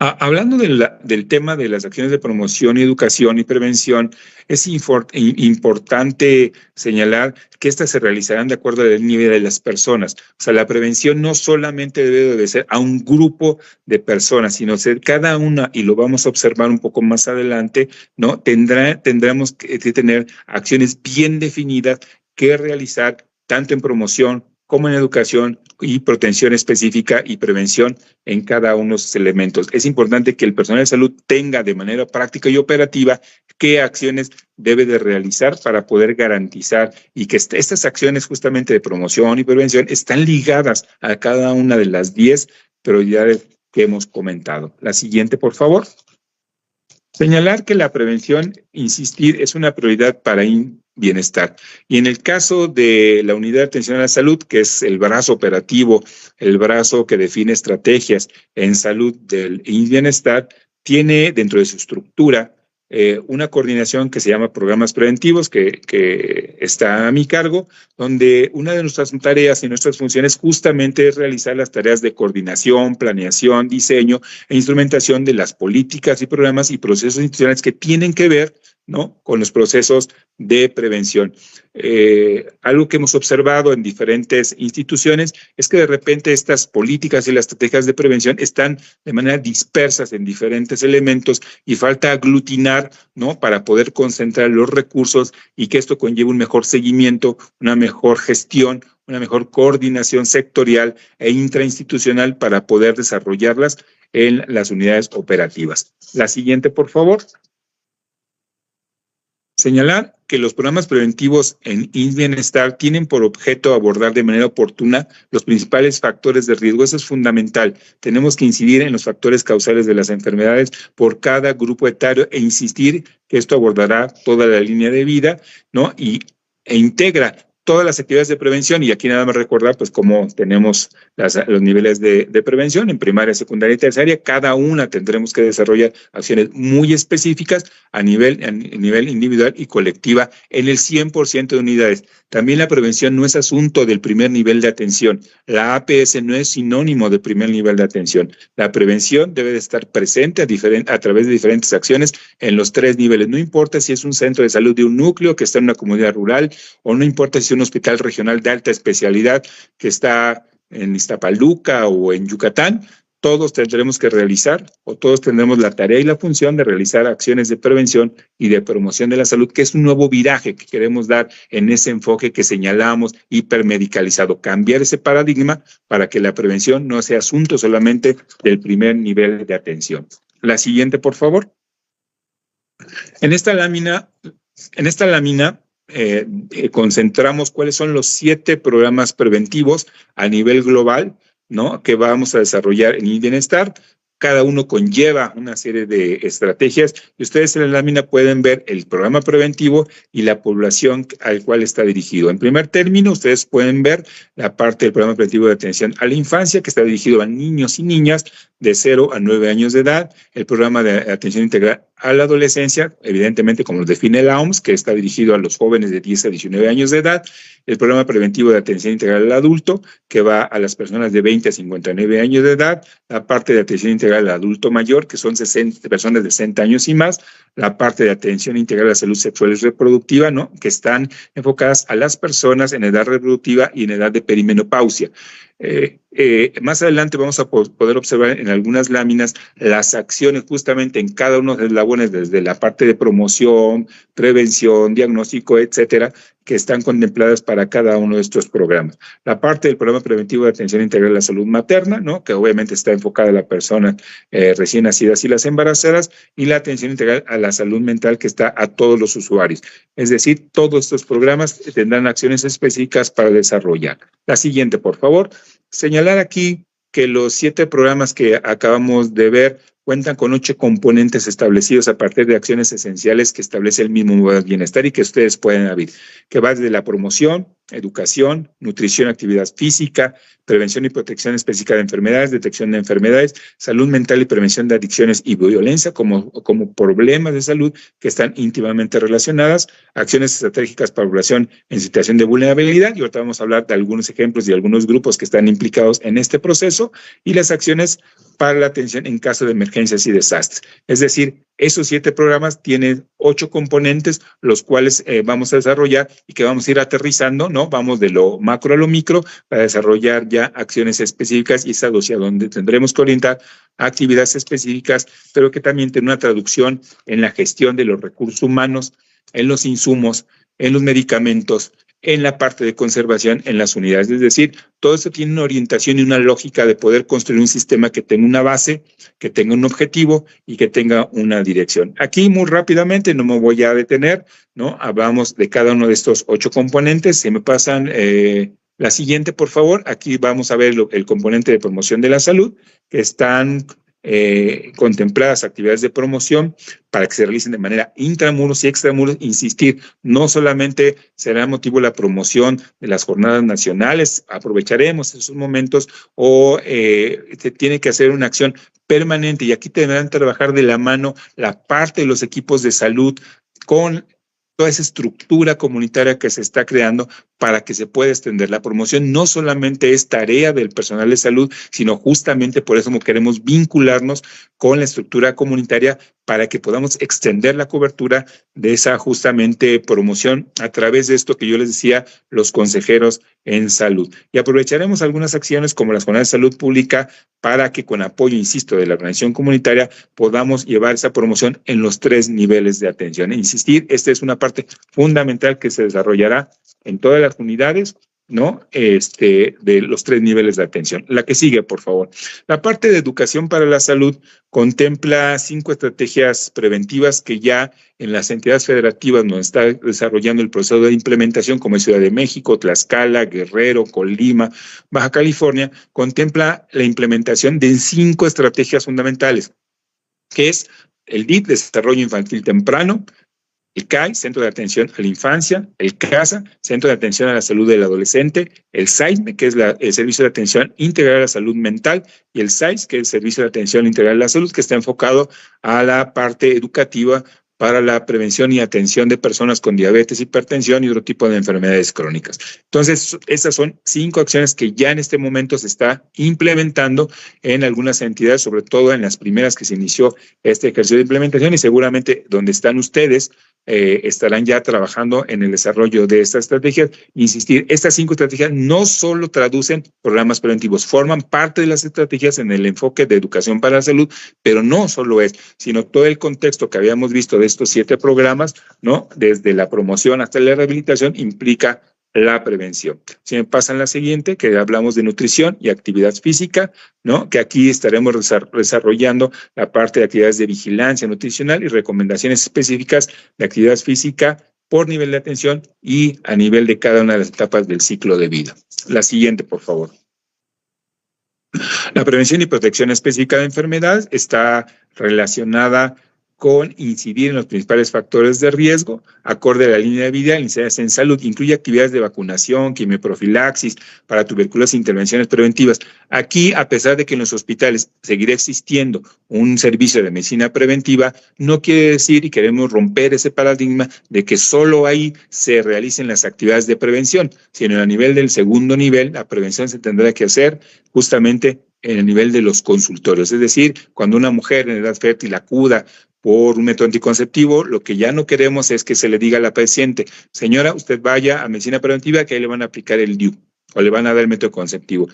Hablando del tema de las acciones de promoción y educación y prevención, es importante señalar que estas se realizarán de acuerdo al nivel de las personas. O sea, la prevención no solamente debe obedecer a un grupo de personas, sino ser cada una, y lo vamos a observar un poco más adelante, ¿no? Tendremos que tener acciones bien definidas que realizar tanto en promoción como en educación y protección específica y prevención en cada uno de esos elementos. Es importante que el personal de salud tenga de manera práctica y operativa qué acciones debe de realizar para poder garantizar y que estas acciones justamente de promoción y prevención están ligadas a cada una de las 10 prioridades que hemos comentado. La siguiente, por favor. Señalar que la prevención, insistir, es una prioridad para bienestar. Y en el caso de la unidad de atención a la salud, que es el brazo operativo, el brazo que define estrategias en salud del bienestar, tiene dentro de su estructura una coordinación que se llama programas preventivos, que está a mi cargo, donde una de nuestras tareas y nuestras funciones justamente es realizar las tareas de coordinación, planeación, diseño e instrumentación de las políticas y programas y procesos institucionales que tienen que ver, ¿no?, con los procesos de prevención. Algo que hemos observado en diferentes instituciones es que de repente estas políticas y las estrategias de prevención están de manera dispersas en diferentes elementos y falta aglutinar, ¿no?, para poder concentrar los recursos y que esto conlleve un mejor seguimiento, una mejor gestión, una mejor coordinación sectorial e intrainstitucional para poder desarrollarlas en las unidades operativas. La siguiente, por favor. Señalar que los programas preventivos en bienestar tienen por objeto abordar de manera oportuna los principales factores de riesgo. Eso es fundamental. Tenemos que incidir en los factores causales de las enfermedades por cada grupo etario e insistir que esto abordará toda la línea de vida, ¿no?, e integra todas las actividades de prevención. Y aquí nada más recordar pues cómo tenemos los niveles de prevención en primaria, secundaria y terciaria. Cada una tendremos que desarrollar acciones muy específicas a nivel individual y colectiva en el 100% de unidades. También la prevención no es asunto del primer nivel de atención. La APS no es sinónimo de primer nivel de atención. La prevención debe de estar presente a través de diferentes acciones en los 3 niveles. No importa si es un centro de salud de un núcleo que está en una comunidad rural, o no importa si es un hospital regional de alta especialidad que está en Iztapaluca o en Yucatán. todos tendremos que realizar, o todos tendremos la tarea y la función de realizar acciones de prevención y de promoción de la salud, que es un nuevo viraje que queremos dar en ese enfoque que señalamos hipermedicalizado, cambiar ese paradigma para que la prevención no sea asunto solamente del primer nivel de atención. La siguiente, por favor. En esta lámina concentramos cuáles son los 7 programas preventivos a nivel global, ¿no?, que vamos a desarrollar en el bienestar. Cada uno conlleva una serie de estrategias y ustedes en la lámina pueden ver el programa preventivo y la población al cual está dirigido. En primer término, ustedes pueden ver la parte del programa preventivo de atención a la infancia, que está dirigido a niños y niñas de 0 a 9 años de edad. El programa de atención integral a la adolescencia, evidentemente como lo define la OMS, que está dirigido a los jóvenes de 10 a 19 años de edad. El programa preventivo de atención integral al adulto, que va a las personas de 20 a 59 años de edad. La parte de atención integral al adulto mayor, que son personas de 60 años y más. La parte de atención integral a la salud sexual y reproductiva, ¿no?, que están enfocadas a las personas en edad reproductiva y en edad de perimenopausia. Más adelante vamos a poder observar en algunas láminas las acciones justamente en cada uno de los eslabones, desde la parte de promoción, prevención, diagnóstico, etcétera, que están contempladas para cada uno de estos programas. La parte del programa preventivo de atención integral a la salud materna, ¿no?, que obviamente está enfocada a la persona recién nacidas y las embarazadas, y la atención integral a la salud mental, que está a todos los usuarios. Es decir, todos estos programas tendrán acciones específicas para desarrollar. La siguiente, por favor. Señalar aquí que los 7 programas que acabamos de ver cuentan con 8 componentes establecidos a partir de acciones esenciales que establece el mismo modelo de bienestar y que ustedes pueden abrir, que va desde la promoción, educación, nutrición, actividad física, prevención y protección específica de enfermedades, detección de enfermedades, salud mental y prevención de adicciones y violencia como problemas de salud que están íntimamente relacionadas, acciones estratégicas para población en situación de vulnerabilidad, y ahorita vamos a hablar de algunos ejemplos y algunos grupos que están implicados en este proceso, y las acciones para la atención en caso de emergencias y desastres. Es decir, esos 7 programas tienen 8 componentes, los cuales vamos a desarrollar y que vamos a ir aterrizando, ¿no? Vamos de lo macro a lo micro para desarrollar ya acciones específicas, y es hacia donde tendremos que orientar actividades específicas, pero que también tienen una traducción en la gestión de los recursos humanos, en los insumos, en los medicamentos, en la parte de conservación en las unidades. Es decir, todo esto tiene una orientación y una lógica de poder construir un sistema que tenga una base, que tenga un objetivo y que tenga una dirección. Aquí muy rápidamente, no me voy a detener, ¿no? Hablamos de cada uno de estos 8 componentes. Si me pasan la siguiente, por favor. Aquí vamos a ver el componente de promoción de la salud, que están contempladas actividades de promoción para que se realicen de manera intramuros y extramuros. Insistir, no solamente será motivo la promoción de las jornadas nacionales, aprovecharemos esos momentos, o se tiene que hacer una acción permanente, y aquí tendrán que trabajar de la mano la parte de los equipos de salud con toda esa estructura comunitaria que se está creando para que se pueda extender. La promoción no solamente es tarea del personal de salud, sino justamente por eso queremos vincularnos con la estructura comunitaria para que podamos extender la cobertura de esa justamente promoción a través de esto que yo les decía, los consejeros en salud. Y aprovecharemos algunas acciones como las jornadas de salud pública para que con apoyo, insisto, de la organización comunitaria podamos llevar esa promoción en los 3 niveles de atención. Insistir, esta es una parte fundamental que se desarrollará en todas las unidades, ¿no? De los 3 niveles de atención. La que sigue, por favor. La parte de educación para la salud contempla 5 estrategias preventivas que ya en las entidades federativas nos está desarrollando el proceso de implementación, como es Ciudad de México, Tlaxcala, Guerrero, Colima, Baja California. Contempla la implementación de 5 estrategias fundamentales, que es el DIT, Desarrollo Infantil Temprano, el CAI, Centro de Atención a la Infancia, el CASA, Centro de Atención a la Salud del Adolescente, el SAIME, que es el Servicio de Atención Integral a la Salud Mental, y el SAIS, que es el Servicio de Atención Integral a la Salud, que está enfocado a la parte educativa para la prevención y atención de personas con diabetes, hipertensión y otro tipo de enfermedades crónicas. Entonces, estas son 5 acciones que ya en este momento se está implementando en algunas entidades, sobre todo en las primeras que se inició este ejercicio de implementación, y seguramente donde están ustedes, estarán ya trabajando en el desarrollo de estas estrategias. Insistir, estas 5 estrategias no solo traducen programas preventivos, forman parte de las estrategias en el enfoque de educación para la salud, pero no solo es, sino todo el contexto que habíamos visto de estos 7 programas, ¿no? Desde la promoción hasta la rehabilitación, implica la prevención. Si me pasan la siguiente, que hablamos de nutrición y actividad física, ¿no? Que aquí estaremos desarrollando la parte de actividades de vigilancia nutricional y recomendaciones específicas de actividad física por nivel de atención y a nivel de cada una de las etapas del ciclo de vida. La siguiente, por favor. La prevención y protección específica de enfermedades está relacionada con incidir en los principales factores de riesgo, acorde a la línea de vida, iniciadas en salud, incluye actividades de vacunación, quimioprofilaxis, para tuberculosis e intervenciones preventivas. Aquí, a pesar de que en los hospitales seguirá existiendo un servicio de medicina preventiva, no quiere decir, y queremos romper ese paradigma, de que solo ahí se realicen las actividades de prevención, sino a nivel del segundo nivel, la prevención se tendrá que hacer justamente en el nivel de los consultorios. Es decir, cuando una mujer en edad fértil acuda por un método anticonceptivo, lo que ya no queremos es que se le diga a la paciente, señora, usted vaya a medicina preventiva que ahí le van a aplicar el DIU o le van a dar el método conceptivo.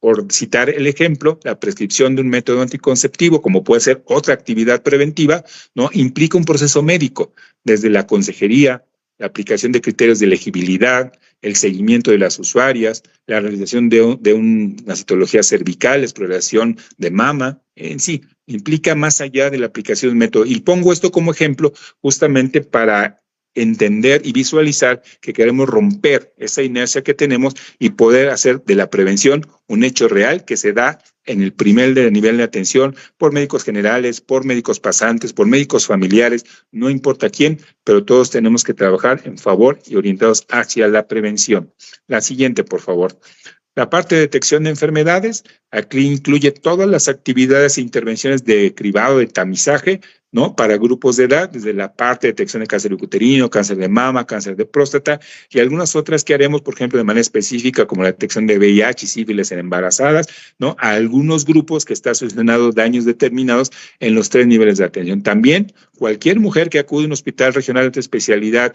Por citar el ejemplo, la prescripción de un método anticonceptivo, como puede ser otra actividad preventiva, ¿no? Implica un proceso médico, desde la consejería, la aplicación de criterios de elegibilidad, el seguimiento de las usuarias, la realización de una citología cervical, exploración de mama, en sí, implica más allá de la aplicación de un método. Y pongo esto como ejemplo justamente para entender y visualizar que queremos romper esa inercia que tenemos y poder hacer de la prevención un hecho real que se da en el primer nivel de atención por médicos generales, por médicos pasantes, por médicos familiares, no importa quién, pero todos tenemos que trabajar en favor y orientados hacia la prevención. La siguiente, por favor. La parte de detección de enfermedades, aquí incluye todas las actividades e intervenciones de cribado, de tamizaje, ¿no? Para grupos de edad, desde la parte de detección de cáncer uterino, cáncer de mama, cáncer de próstata y algunas otras que haremos, por ejemplo, de manera específica, como la detección de VIH y sífilis en embarazadas, ¿no? A algunos grupos que están solucionando daños determinados en los 3 niveles de atención. También, cualquier mujer que acude a un hospital regional de especialidad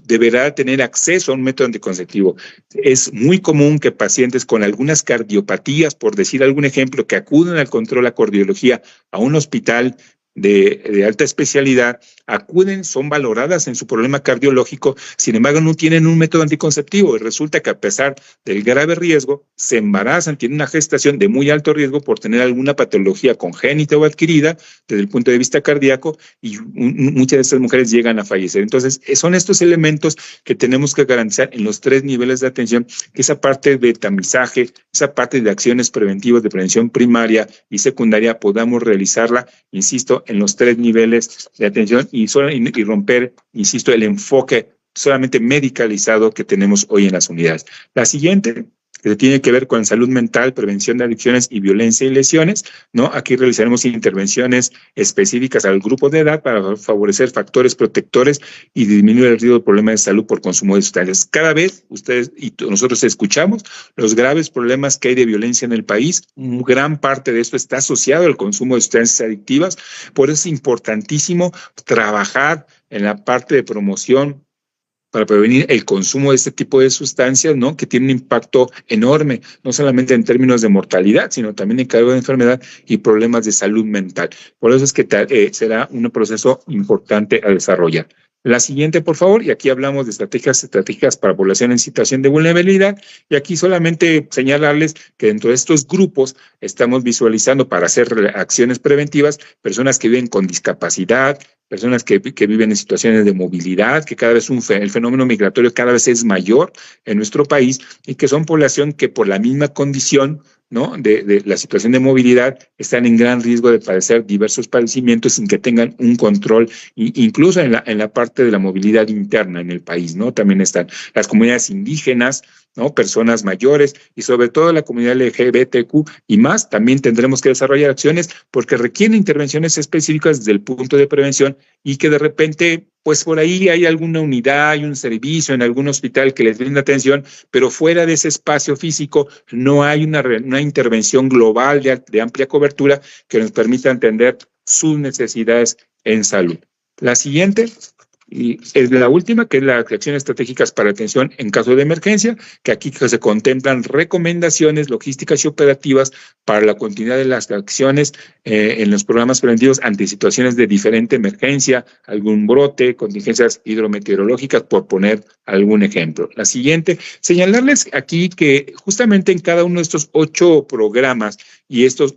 deberá tener acceso a un método anticonceptivo. Es muy común que pacientes con algunas cardiopatías, por decir algún ejemplo, que acuden al control a cardiología a un hospital de alta especialidad, acuden, son valoradas en su problema cardiológico, sin embargo no tienen un método anticonceptivo y resulta que a pesar del grave riesgo, se embarazan, tienen una gestación de muy alto riesgo por tener alguna patología congénita o adquirida desde el punto de vista cardíaco y muchas de estas mujeres llegan a fallecer. Entonces, son estos elementos que tenemos que garantizar en los 3 niveles de atención, que esa parte de tamizaje, esa parte de acciones preventivas de prevención primaria y secundaria podamos realizarla, insisto, en los 3 niveles de atención y romper, insisto, el enfoque solamente medicalizado que tenemos hoy en las unidades. La siguiente, que tiene que ver con salud mental, prevención de adicciones y violencia y lesiones, ¿no? Aquí realizaremos intervenciones específicas al grupo de edad para favorecer factores protectores y disminuir el riesgo de problemas de salud por consumo de sustancias. Cada vez ustedes y nosotros escuchamos los graves problemas que hay de violencia en el país. Gran parte de esto está asociado al consumo de sustancias adictivas. Por eso es importantísimo trabajar en la parte de promoción para prevenir el consumo de este tipo de sustancias, ¿no? Que tiene un impacto enorme, no solamente en términos de mortalidad, sino también en cargo de enfermedad y problemas de salud mental. Por eso es que será un proceso importante a desarrollar. La siguiente, por favor, y aquí hablamos de estrategias para población en situación de vulnerabilidad, y aquí solamente señalarles que dentro de estos grupos estamos visualizando para hacer acciones preventivas personas que viven con discapacidad, personas que viven en situaciones de movilidad, que cada vez el fenómeno migratorio cada vez es mayor en nuestro país y que son población que por la misma condición, ¿no? de la situación de movilidad están en gran riesgo de padecer diversos padecimientos sin que tengan un control, incluso en la parte de la movilidad interna en el país, ¿no? También están las comunidades indígenas, ¿no? Personas mayores y sobre todo la comunidad LGBTQ y más, también tendremos que desarrollar acciones porque requieren intervenciones específicas desde el punto de prevención y que de repente, pues por ahí hay alguna unidad, hay un servicio en algún hospital que les brinda atención, pero fuera de ese espacio físico no hay una intervención global de amplia cobertura que nos permita entender sus necesidades en salud. La siguiente. Y es la última, que es las acciones estratégicas para atención en caso de emergencia, que aquí se contemplan recomendaciones logísticas y operativas para la continuidad de las acciones en los programas preventivos ante situaciones de diferente emergencia, algún brote, contingencias hidrometeorológicas, por poner algún ejemplo. La siguiente, señalarles aquí que justamente en cada uno de estos 8 programas y estos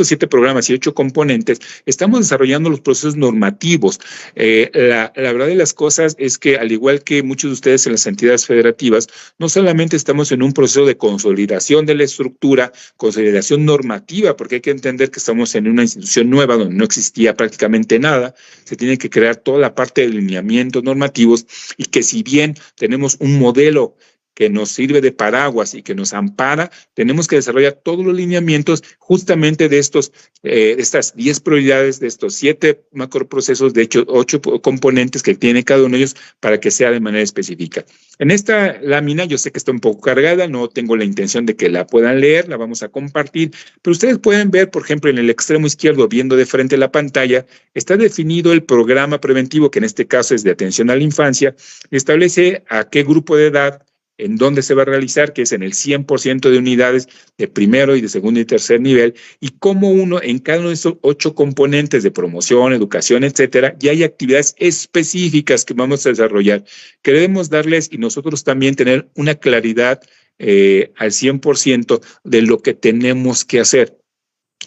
7 programas y 8 componentes, estamos desarrollando los procesos normativos. La verdad de las cosas es que, al igual que muchos de ustedes en las entidades federativas, no solamente estamos en un proceso de consolidación de la estructura, consolidación normativa, porque hay que entender que estamos en una institución nueva donde no existía prácticamente nada, se tiene que crear toda la parte de lineamientos normativos, y que si bien tenemos un modelo que nos sirve de paraguas y que nos ampara, tenemos que desarrollar todos los lineamientos justamente de estas 10 prioridades, de estos 7 macroprocesos, de hecho 8 componentes que tiene cada uno de ellos, para que sea de manera específica. En esta lámina, yo sé que está un poco cargada, no tengo la intención de que la puedan leer, la vamos a compartir, pero ustedes pueden ver, por ejemplo, en el extremo izquierdo, viendo de frente la pantalla, está definido el programa preventivo, que en este caso es de atención a la infancia, y establece a qué grupo de edad, en dónde se va a realizar, que es en el 100% de unidades de primero y de segundo y tercer nivel, y cómo uno en cada uno de esos 8 componentes de promoción, educación, etcétera, ya hay actividades específicas que vamos a desarrollar, que debemos darles, y nosotros también tener una claridad al 100% de lo que tenemos que hacer.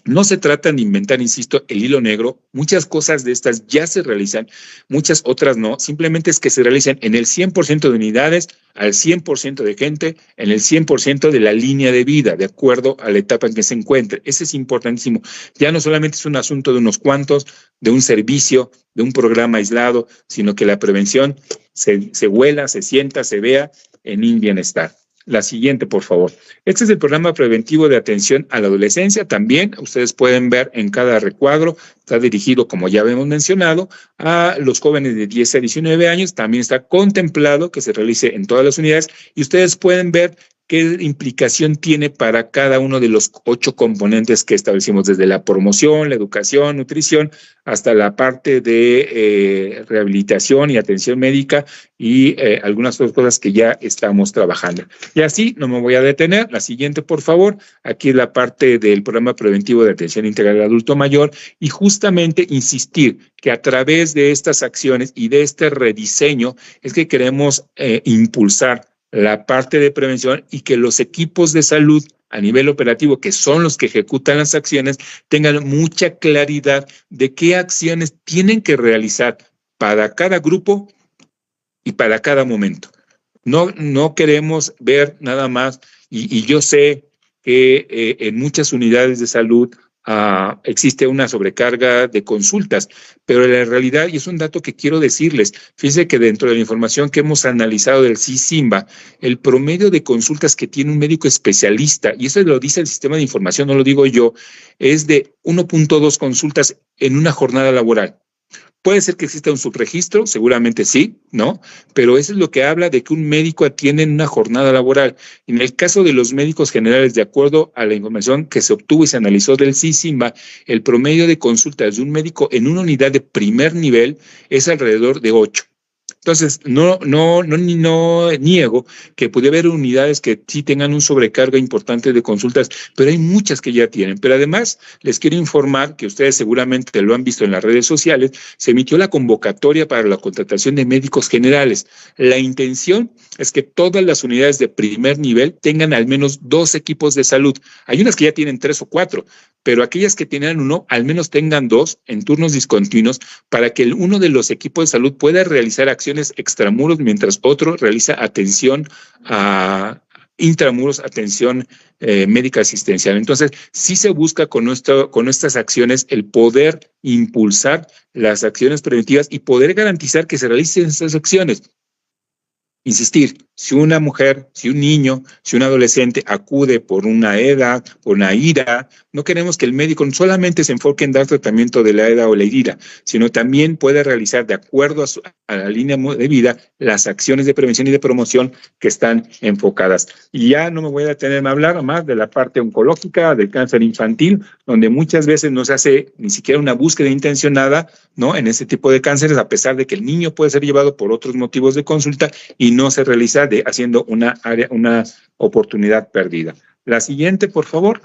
No se trata de inventar, insisto, el hilo negro. Muchas cosas de estas ya se realizan, muchas otras no. Simplemente es que se realicen en el 100% de unidades, al 100% de gente, en el 100% de la línea de vida, de acuerdo a la etapa en que se encuentre. Ese es importantísimo. Ya no solamente es un asunto de unos cuantos, de un servicio, de un programa aislado, sino que la prevención se huela, se sienta, se vea en un bienestar. La siguiente, por favor. Este es el programa preventivo de atención a la adolescencia. También ustedes pueden ver en cada recuadro, está dirigido, como ya habíamos mencionado, a los jóvenes de 10 a 19 años. También está contemplado que se realice en todas las unidades, y ustedes pueden ver qué implicación tiene para cada uno de los 8 componentes que establecimos, desde la promoción, la educación, nutrición, hasta la parte de rehabilitación y atención médica, y algunas otras cosas que ya estamos trabajando. Y así no me voy a detener. La siguiente, por favor. Aquí es la parte del programa preventivo de atención integral al adulto mayor, y justamente insistir que a través de estas acciones y de este rediseño es que queremos impulsar la parte de prevención, y que los equipos de salud a nivel operativo, que son los que ejecutan las acciones, tengan mucha claridad de qué acciones tienen que realizar para cada grupo y para cada momento. No queremos ver nada más, y yo sé que en muchas unidades de salud existe una sobrecarga de consultas, pero la realidad, y es un dato que quiero decirles, fíjense que dentro de la información que hemos analizado del CICINVA, el promedio de consultas que tiene un médico especialista, y eso lo dice el sistema de información, no lo digo yo, es de 1.2 consultas en una jornada laboral. Puede ser que exista un subregistro, seguramente sí, ¿no? Pero eso es lo que habla de que un médico atiende en una jornada laboral. En el caso de los médicos generales, de acuerdo a la información que se obtuvo y se analizó del CICINVA, el promedio de consultas de un médico en una unidad de primer nivel es alrededor de 8. Entonces, no niego que puede haber unidades que sí tengan un sobrecarga importante de consultas, pero hay muchas que ya tienen. Pero además, les quiero informar que ustedes seguramente lo han visto en las redes sociales, se emitió la convocatoria para la contratación de médicos generales. La intención es que todas las unidades de primer nivel tengan al menos 2 equipos de salud. Hay unas que ya tienen 3 o 4, pero aquellas que tienen 1, al menos tengan 2 en turnos discontinuos, para que uno de los equipos de salud pueda realizar acciones extramuros, mientras otro realiza atención a intramuros, atención médica asistencial. Entonces, sí se busca con estas acciones el poder impulsar las acciones preventivas y poder garantizar que se realicen estas acciones. insistir, si una mujer, si un niño, si un adolescente acude por una EDA, por una ira, no queremos que el médico solamente se enfoque en dar tratamiento de la EDA o la ira, sino también puede realizar, de acuerdo a la línea de vida, las acciones de prevención y de promoción que están enfocadas. Y ya no me voy a detenerme a hablar más de la parte oncológica, del cáncer infantil, donde muchas veces no se hace ni siquiera una búsqueda intencionada, ¿no?, en este tipo de cánceres, a pesar de que el niño puede ser llevado por otros motivos de consulta y no se realiza haciendo una oportunidad perdida. La siguiente, por favor.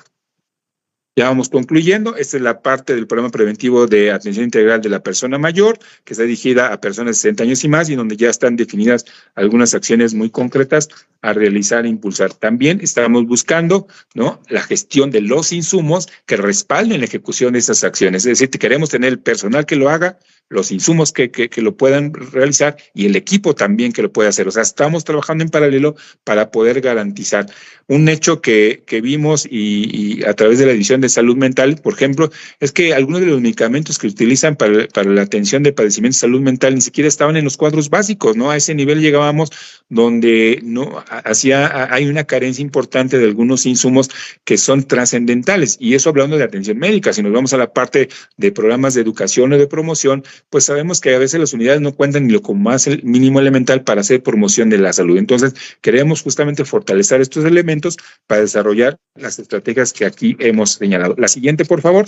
Ya vamos concluyendo. Esta es la parte del programa preventivo de atención integral de la persona mayor, que está dirigida a personas de 60 años y más, y donde ya están definidas algunas acciones muy concretas a realizar e impulsar. También estamos buscando, ¿no?, la gestión de los insumos que respalden la ejecución de esas acciones. Es decir, queremos tener el personal que lo haga, los insumos que lo puedan realizar y el equipo también que lo pueda hacer. O sea, estamos trabajando en paralelo para poder garantizar. Un hecho que vimos y a través de la División de Salud Mental, por ejemplo, es que algunos de los medicamentos que utilizan para la atención de padecimientos de salud mental ni siquiera estaban en los cuadros básicos, ¿no? A ese nivel llegábamos donde no hay una carencia importante de algunos insumos que son trascendentales. Y eso hablando de atención médica. Si nos vamos a la parte de programas de educación o de promoción, pues sabemos que a veces las unidades no cuentan ni lo con más el mínimo elemental para hacer promoción de la salud. Entonces, queremos justamente fortalecer estos elementos para desarrollar las estrategias que aquí hemos señalado. La siguiente, por favor.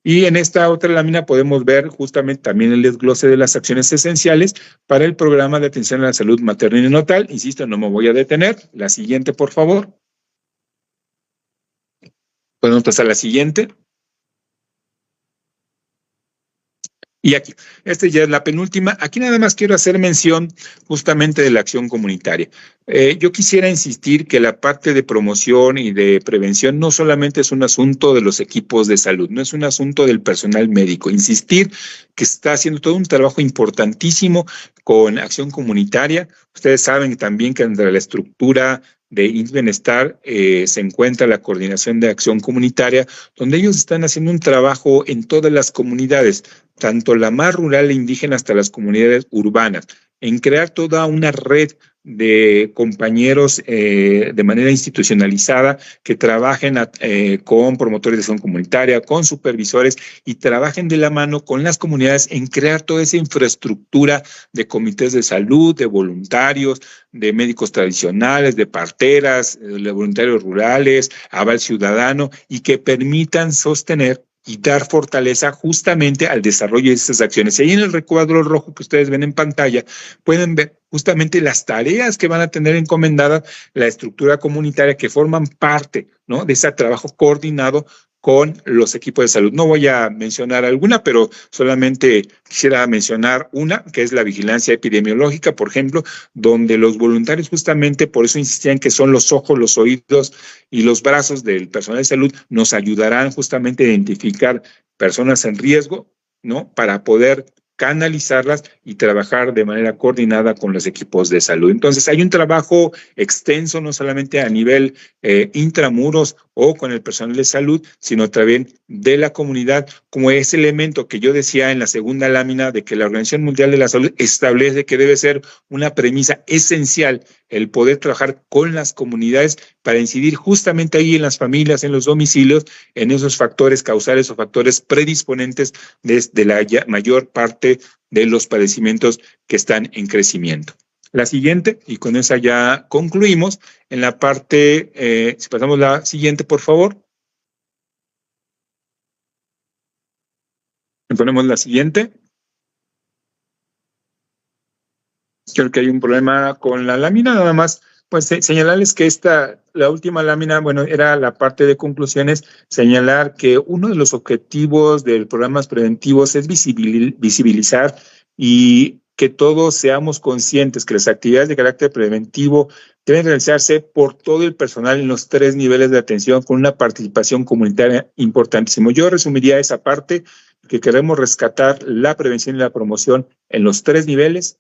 Y en esta otra lámina podemos ver justamente también el desglose de las acciones esenciales para el programa de atención a la salud materna y neonatal. Insisto, no me voy a detener. La siguiente, por favor. Podemos pasar a la siguiente. Y aquí, esta ya es la penúltima. Aquí nada más quiero hacer mención justamente de la acción comunitaria. Yo quisiera insistir que la parte de promoción y de prevención no solamente es un asunto de los equipos de salud, no es un asunto del personal médico. Insistir que está haciendo todo un trabajo importantísimo con acción comunitaria. Ustedes saben también que entre la estructura de IMSS Bienestar se encuentra la coordinación de acción comunitaria, donde ellos están haciendo un trabajo en todas las comunidades, tanto la más rural e indígena hasta las comunidades urbanas, en crear toda una red de compañeros de manera institucionalizada que trabajen con promotores de acción comunitaria, con supervisores y trabajen de la mano con las comunidades en crear toda esa infraestructura de comités de salud, de voluntarios, de médicos tradicionales, de parteras, de voluntarios rurales, aval ciudadano y que permitan sostener y dar fortaleza justamente al desarrollo de estas acciones. Y ahí en el recuadro rojo que ustedes ven en pantalla, pueden ver justamente las tareas que van a tener encomendadas la estructura comunitaria que forman parte, ¿no?, de ese trabajo coordinado con los equipos de salud. No voy a mencionar alguna, pero solamente quisiera mencionar una, que es la vigilancia epidemiológica, por ejemplo, donde los voluntarios justamente, por eso insistían que son los ojos, los oídos y los brazos del personal de salud, nos ayudarán justamente a identificar personas en riesgo, ¿no?, para poder canalizarlas y trabajar de manera coordinada con los equipos de salud. Entonces, hay un trabajo extenso, no solamente a nivel intramuros o con el personal de salud, sino también de la comunidad, como ese elemento que yo decía en la segunda lámina de que la Organización Mundial de la Salud establece que debe ser una premisa esencial el poder trabajar con las comunidades para incidir justamente ahí en las familias, en los domicilios, en esos factores causales o factores predisponentes de la mayor parte de los padecimientos que están en crecimiento. La siguiente, y con esa ya concluimos, en la parte, si pasamos la siguiente, por favor. Ponemos la siguiente. Creo que hay un problema con la lámina, nada más, pues señalarles que la última lámina, bueno, era la parte de conclusiones, señalar que uno de los objetivos del programas preventivos es visibilizar y que todos seamos conscientes que las actividades de carácter preventivo deben realizarse por todo el personal en los 3 niveles de atención con una participación comunitaria importantísima. Yo resumiría esa parte, que queremos rescatar la prevención y la promoción en los 3 niveles,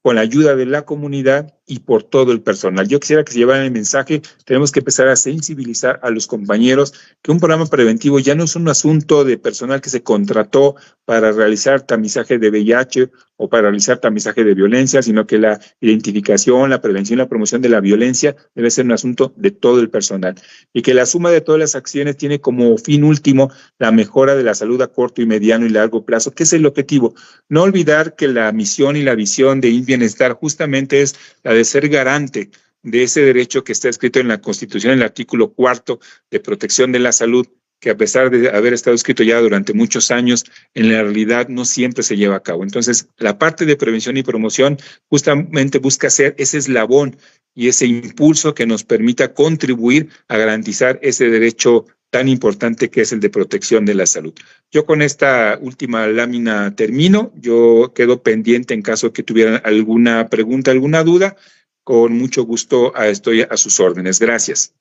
con la ayuda de la comunidad y por todo el personal. Yo quisiera que se llevaran el mensaje, tenemos que empezar a sensibilizar a los compañeros que un programa preventivo ya no es un asunto de personal que se contrató para realizar tamizaje de VIH o para realizar tamizaje de violencia, sino que la identificación, la prevención y la promoción de la violencia debe ser un asunto de todo el personal y que la suma de todas las acciones tiene como fin último la mejora de la salud a corto y mediano y largo plazo, que es el objetivo. No olvidar que la misión y la visión de Bienestar justamente es la de ser garante de ese derecho que está escrito en la Constitución, en el artículo 4 de protección de la salud, que a pesar de haber estado escrito ya durante muchos años, en la realidad no siempre se lleva a cabo. Entonces, la parte de prevención y promoción justamente busca ser ese eslabón y ese impulso que nos permita contribuir a garantizar ese derecho tan importante que es el de protección de la salud. Yo con esta última lámina termino. Yo quedo pendiente en caso que tuvieran alguna pregunta, alguna duda. Con mucho gusto estoy a sus órdenes. Gracias.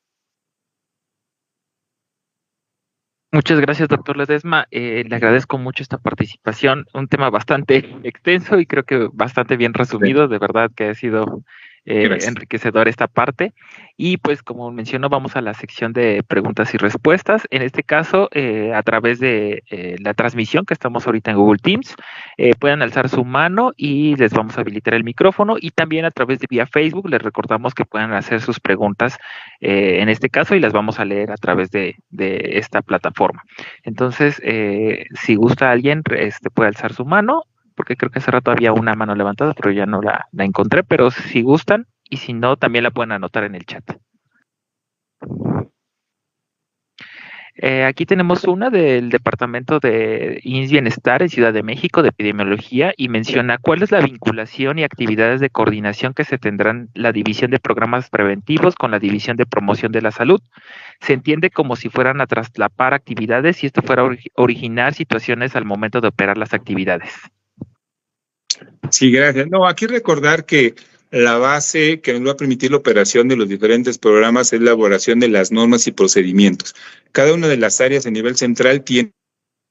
Muchas gracias, doctor Ledesma. Le agradezco mucho esta participación. Un tema bastante extenso y creo que bastante bien resumido. De verdad que ha sido enriquecedor esta parte. Y pues como mencionó, vamos a la sección de preguntas y respuestas. En este caso, a través de la transmisión que estamos ahorita en Google Teams, pueden alzar su mano y les vamos a habilitar el micrófono. Y también a través de vía Facebook les recordamos que puedan hacer sus preguntas en este caso y las vamos a leer a través de esta plataforma. Entonces, si gusta alguien, puede alzar su mano, porque creo que hace rato había una mano levantada, pero ya no la encontré, pero si gustan, y si no, también la pueden anotar en el chat. Aquí tenemos una del Departamento de IMSS Bienestar en Ciudad de México, de Epidemiología, y menciona cuál es la vinculación y actividades de coordinación que se tendrán la División de Programas Preventivos con la División de Promoción de la Salud. Se entiende como si fueran a traslapar actividades y esto fuera a originar situaciones al momento de operar las actividades. Sí, gracias. No, aquí recordar que la base que nos va a permitir la operación de los diferentes programas es la elaboración de las normas y procedimientos. Cada una de las áreas a nivel central tiene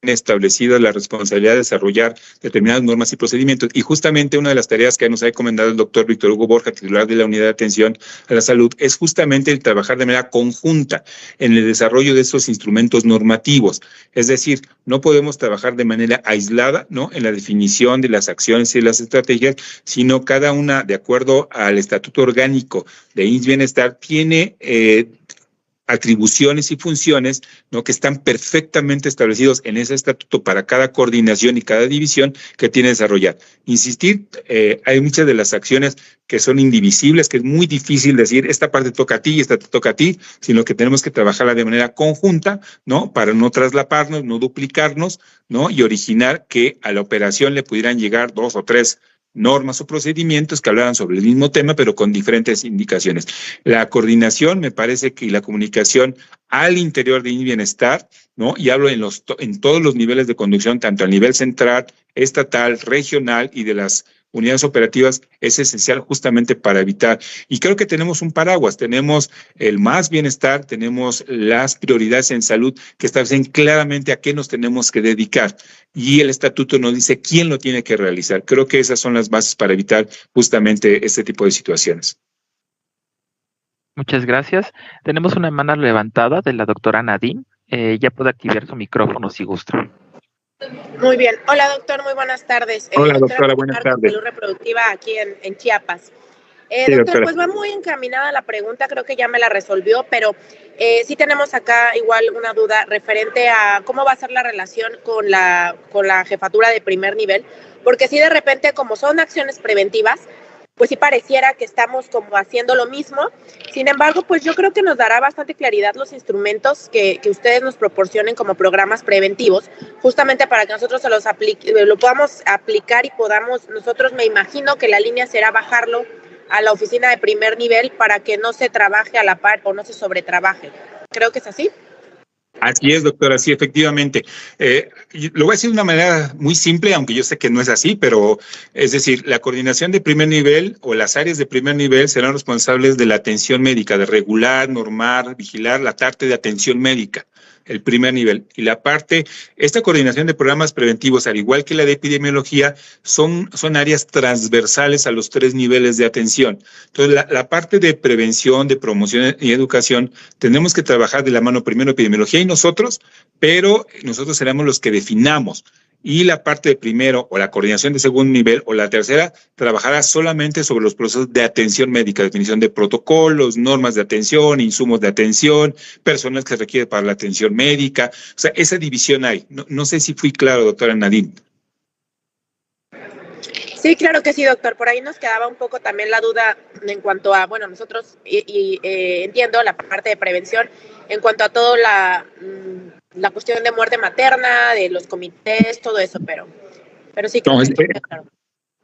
establecida la responsabilidad de desarrollar determinadas normas y procedimientos y justamente una de las tareas que nos ha encomendado el doctor Víctor Hugo Borja, titular de la Unidad de Atención a la Salud, es justamente el trabajar de manera conjunta en el desarrollo de estos instrumentos normativos. Es decir, no podemos trabajar de manera aislada, ¿no?, en la definición de las acciones y las estrategias, sino cada una, de acuerdo al Estatuto Orgánico de IMSS Bienestar, tiene atribuciones y funciones, ¿no?, que están perfectamente establecidos en ese estatuto para cada coordinación y cada división que tiene que desarrollar. Insistir, hay muchas de las acciones que son indivisibles, que es muy difícil decir, esta parte toca a ti y esta te toca a ti, sino que tenemos que trabajarla de manera conjunta, ¿no?, para no traslaparnos, no duplicarnos, ¿no?, y originar que a la operación le pudieran llegar 2 o 3 normas o procedimientos que hablaran sobre el mismo tema, pero con diferentes indicaciones. La coordinación, me parece que la comunicación al interior de IMSS Bienestar, ¿no?, y hablo en todos los niveles de conducción, tanto a nivel central, estatal, regional y de las unidades operativas, es esencial justamente para evitar. Y creo que tenemos un paraguas, tenemos el Más Bienestar, tenemos las prioridades en salud que establecen claramente a qué nos tenemos que dedicar. Y el estatuto nos dice quién lo tiene que realizar. Creo que esas son las bases para evitar justamente este tipo de situaciones. Muchas gracias. Tenemos una mano levantada de la doctora Nadine. Ya puede activar su micrófono si gusta. Muy bien. Hola, doctor. Muy buenas tardes. Hola, doctora. Buenas tardes. Salud reproductiva aquí en Chiapas. Sí, doctor, pues va muy encaminada la pregunta. Creo que ya me la resolvió, pero sí tenemos acá igual una duda referente a cómo va a ser la relación con la jefatura de primer nivel, porque si de repente, como son acciones preventivas, pues sí pareciera que estamos como haciendo lo mismo. Sin embargo, pues yo creo que nos dará bastante claridad los instrumentos que ustedes nos proporcionen como programas preventivos, justamente para que nosotros lo podamos aplicar y podamos, nosotros me imagino que la línea será bajarlo a la oficina de primer nivel para que no se trabaje a la par o no se sobretrabaje. Creo que es así. Así es, doctora, sí, efectivamente. Lo voy a decir de una manera muy simple, aunque yo sé que no es así, pero es decir, la coordinación de primer nivel o las áreas de primer nivel serán responsables de la atención médica, de regular, normar, vigilar la parte de atención médica. el primer nivel. Y esta coordinación de programas preventivos, al igual que la de epidemiología, son áreas transversales a los 3 niveles de atención. Entonces, la parte de prevención, de promoción y educación, tenemos que trabajar de la mano primero epidemiología y nosotros, pero nosotros seremos los que definamos. Y la parte de primero o la coordinación de segundo nivel o la tercera trabajará solamente sobre los procesos de atención médica, definición de protocolos, normas de atención, insumos de atención, personal que se requiere para la atención médica. O sea, esa división hay. No sé si fui claro, doctora Nadine. Sí, claro que sí, doctor. Por ahí nos quedaba un poco también la duda en cuanto a, bueno, nosotros entiendo la parte de prevención en cuanto a toda la cuestión de muerte materna, de los comités, todo eso, pero sí creo que claro.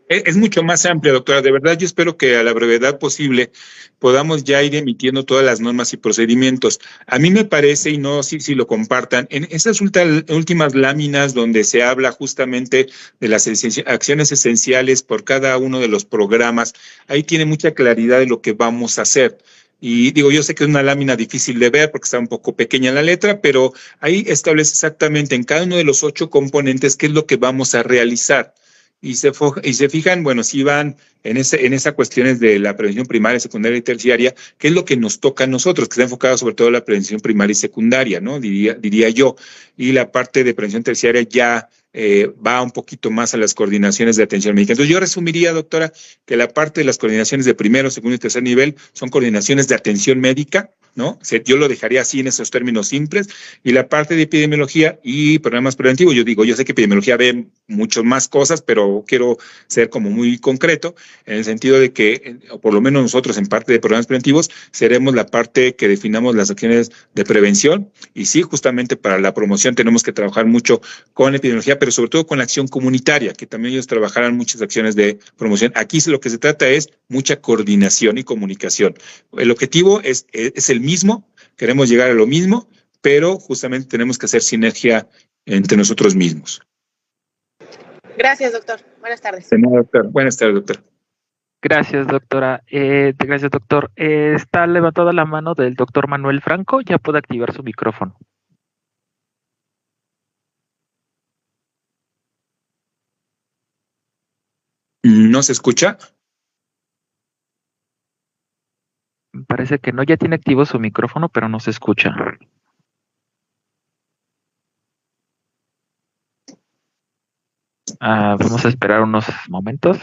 Es mucho más amplia, doctora. De verdad, yo espero que a la brevedad posible podamos ya ir emitiendo todas las normas y procedimientos. A mí me parece, y no sé si lo compartan, en estas últimas láminas donde se habla justamente de las acciones esenciales por cada uno de los programas, ahí tiene mucha claridad de lo que vamos a hacer. Y digo, yo sé que es una lámina difícil de ver porque está un poco pequeña la letra, pero ahí establece exactamente en cada uno de los 8 componentes qué es lo que vamos a realizar. Y se fijan, bueno, si van en esas cuestiones de la prevención primaria, secundaria y terciaria, ¿qué es lo que nos toca a nosotros? Que está enfocado sobre todo en la prevención primaria y secundaria, ¿no? Diría yo. Y la parte de prevención terciaria ya va un poquito más a las coordinaciones de atención médica. Entonces yo resumiría, doctora, que la parte de las coordinaciones de primero, segundo y tercer nivel son coordinaciones de atención médica, ¿no? Yo lo dejaría así en esos términos simples. Y la parte de epidemiología y programas preventivos, yo sé que epidemiología ve muchas más cosas, pero quiero ser como muy concreto, en el sentido de que, o por lo menos nosotros en parte de programas preventivos, seremos la parte que definamos las acciones de prevención. Y sí, justamente para la promoción tenemos que trabajar mucho con epidemiología, pero sobre todo con la acción comunitaria, que también ellos trabajarán muchas acciones de promoción. Aquí lo que se trata es mucha coordinación y comunicación. El objetivo es el mismo, queremos llegar a lo mismo, pero justamente tenemos que hacer sinergia entre nosotros mismos. Gracias, doctor. Buenas tardes. Doctor. Buenas tardes, doctor. Gracias, doctora. Gracias, doctor. Está levantada la mano del doctor Manuel Franco. Ya puede activar su micrófono. ¿No se escucha? Parece que no, ya tiene activo su micrófono, pero no se escucha. Vamos a esperar unos momentos.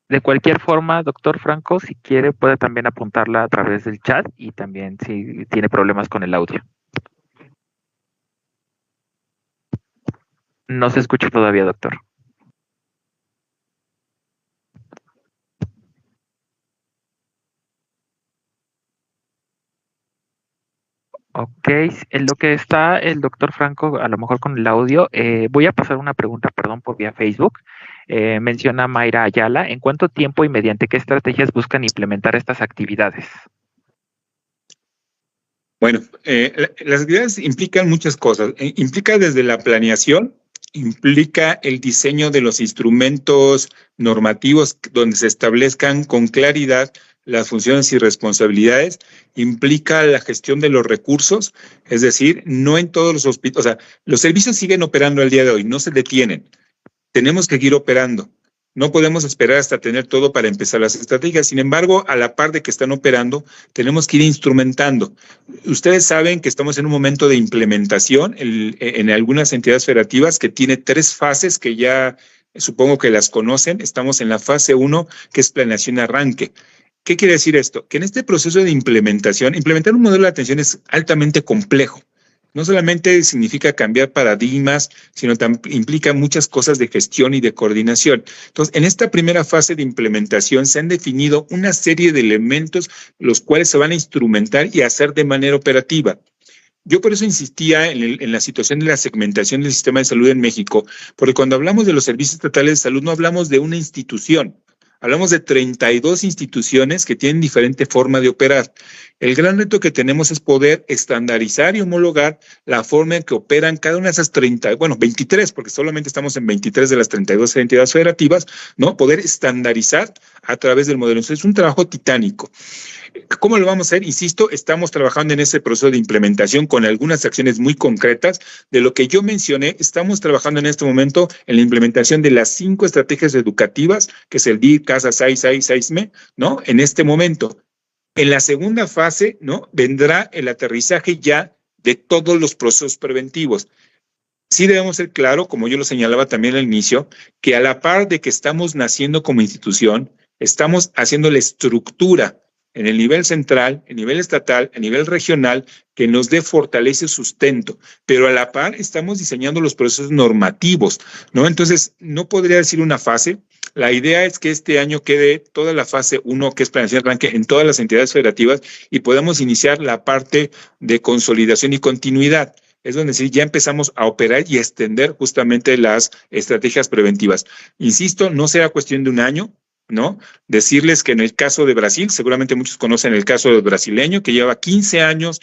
De cualquier forma, doctor Franco, si quiere, puede también apuntarla a través del chat y también si tiene problemas con el audio. No se escucha todavía, doctor. Ok, en lo que está el doctor Franco, a lo mejor con el audio, voy a pasar una pregunta, perdón, por vía Facebook. Menciona Mayra Ayala, ¿en cuánto tiempo y mediante qué estrategias buscan implementar estas actividades? Bueno, las actividades implican muchas cosas. Implica desde la planeación, implica el diseño de los instrumentos normativos donde se establezcan con claridad las funciones y responsabilidades, implica la gestión de los recursos, es decir, no en todos los hospitales, o sea, los servicios siguen operando al día de hoy, no se detienen, tenemos que seguir operando. No podemos esperar hasta tener todo para empezar las estrategias. Sin embargo, a la par de que están operando, tenemos que ir instrumentando. Ustedes saben que estamos en un momento de implementación en algunas entidades federativas que tiene 3 fases que ya supongo que las conocen. Estamos en la fase 1, que es planeación y arranque. ¿Qué quiere decir esto? Que en este proceso de implementación, implementar un modelo de atención es altamente complejo. No solamente significa cambiar paradigmas, sino también implica muchas cosas de gestión y de coordinación. Entonces, en esta primera fase de implementación se han definido una serie de elementos los cuales se van a instrumentar y hacer de manera operativa. Yo por eso insistía en la situación de la segmentación del sistema de salud en México, porque cuando hablamos de los servicios estatales de salud no hablamos de una institución. Hablamos de 32 instituciones que tienen diferente forma de operar. El gran reto que tenemos es poder estandarizar y homologar la forma en que operan cada una de esas 23, porque solamente estamos en 23 de las 32 entidades federativas, ¿no? Poder estandarizar a través del modelo. Entonces, es un trabajo titánico. ¿Cómo lo vamos a hacer? Insisto, estamos trabajando en ese proceso de implementación con algunas acciones muy concretas. De lo que yo mencioné, estamos trabajando en este momento en la implementación de las 5 estrategias educativas, que es el DIR, CASA, SAI, SAISME, ¿no? En este momento. En la segunda fase, ¿no? Vendrá el aterrizaje ya de todos los procesos preventivos. Sí debemos ser claro, como yo lo señalaba también al inicio, que a la par de que estamos naciendo como institución, estamos haciendo la estructura en el nivel central, en nivel estatal, a nivel regional, que nos dé fortaleza y sustento, pero a la par estamos diseñando los procesos normativos, ¿no? Entonces, no podría decir una fase. La idea es que este año quede toda la fase 1, que es planeación de arranque, en todas las entidades federativas y podamos iniciar la parte de consolidación y continuidad. Es donde sí ya empezamos a operar y a extender justamente las estrategias preventivas. Insisto, no será cuestión de un año, ¿no? Decirles que en el caso de Brasil, seguramente muchos conocen el caso del brasileño, que lleva 15 años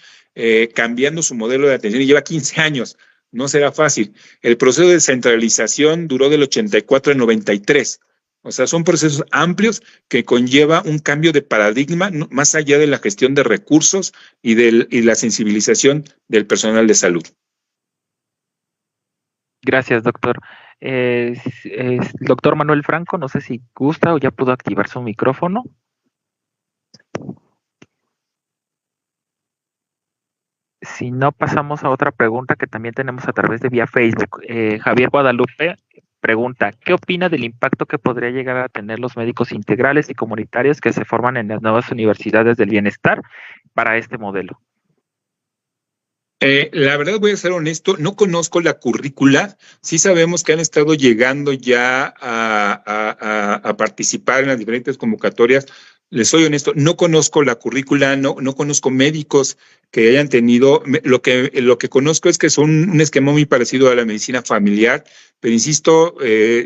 cambiando su modelo de atención y lleva 15 años. No será fácil. El proceso de centralización duró del 84 al 93. O sea, son procesos amplios que conlleva un cambio de paradigma, ¿no? Más allá de la gestión de recursos y la sensibilización del personal de salud. Gracias, doctor. Doctor Manuel Franco, no sé si gusta o ya pudo activar su micrófono. Si no, pasamos a otra pregunta que también tenemos a través de vía Facebook. Javier Guadalupe pregunta, ¿qué opina del impacto que podría llegar a tener los médicos integrales y comunitarios que se forman en las nuevas universidades del bienestar para este modelo? La verdad, voy a ser honesto, no conozco la currícula. Sí sabemos que han estado llegando ya a participar en las diferentes convocatorias. Les soy honesto, no conozco la currícula, no conozco médicos que hayan tenido. Lo que conozco es que son un esquema muy parecido a la medicina familiar, pero insisto,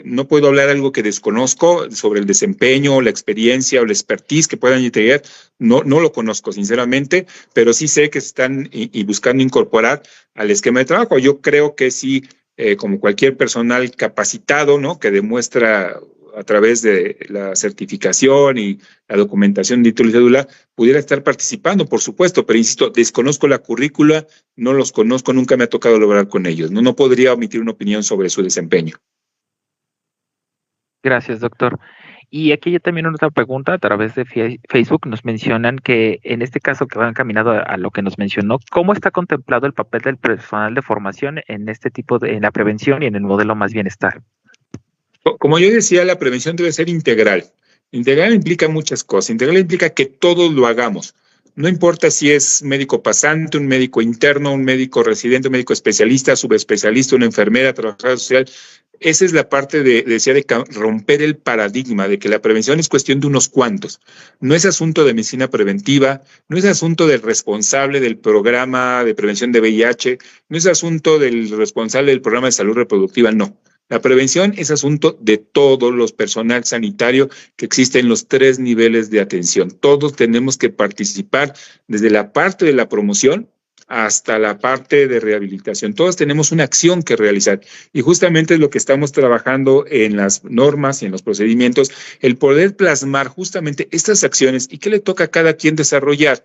no puedo hablar algo que desconozco sobre el desempeño, la experiencia o la expertise que puedan integrar. No lo conozco, sinceramente, pero sí sé que están y buscando incorporar al esquema de trabajo. Yo creo que sí, como cualquier personal capacitado, ¿no? Que demuestra a través de la certificación y la documentación de título y cédula, pudiera estar participando, por supuesto, pero insisto, desconozco la currícula, no los conozco, nunca me ha tocado lograr con ellos. No podría omitir una opinión sobre su desempeño. Gracias, doctor. Y aquí ya también otra pregunta a través de Facebook nos mencionan que en este caso que va encaminado a lo que nos mencionó, ¿cómo está contemplado el papel del personal de formación en este tipo en la prevención y en el modelo más bienestar? Como yo decía, la prevención debe ser integral. Integral implica muchas cosas. Integral implica que todos lo hagamos. No importa si es médico pasante, un médico interno, un médico residente, un médico especialista, subespecialista, una enfermera, trabajadora social. Esa es la parte de romper el paradigma de que la prevención es cuestión de unos cuantos. No es asunto de medicina preventiva, no es asunto del responsable del programa de prevención de VIH, no es asunto del responsable del programa de salud reproductiva, no. La prevención es asunto de todos los personal sanitario que existe en los 3 niveles de atención. Todos tenemos que participar desde la parte de la promoción hasta la parte de rehabilitación. Todos tenemos una acción que realizar y justamente es lo que estamos trabajando en las normas y en los procedimientos, el poder plasmar justamente estas acciones y qué le toca a cada quien desarrollar.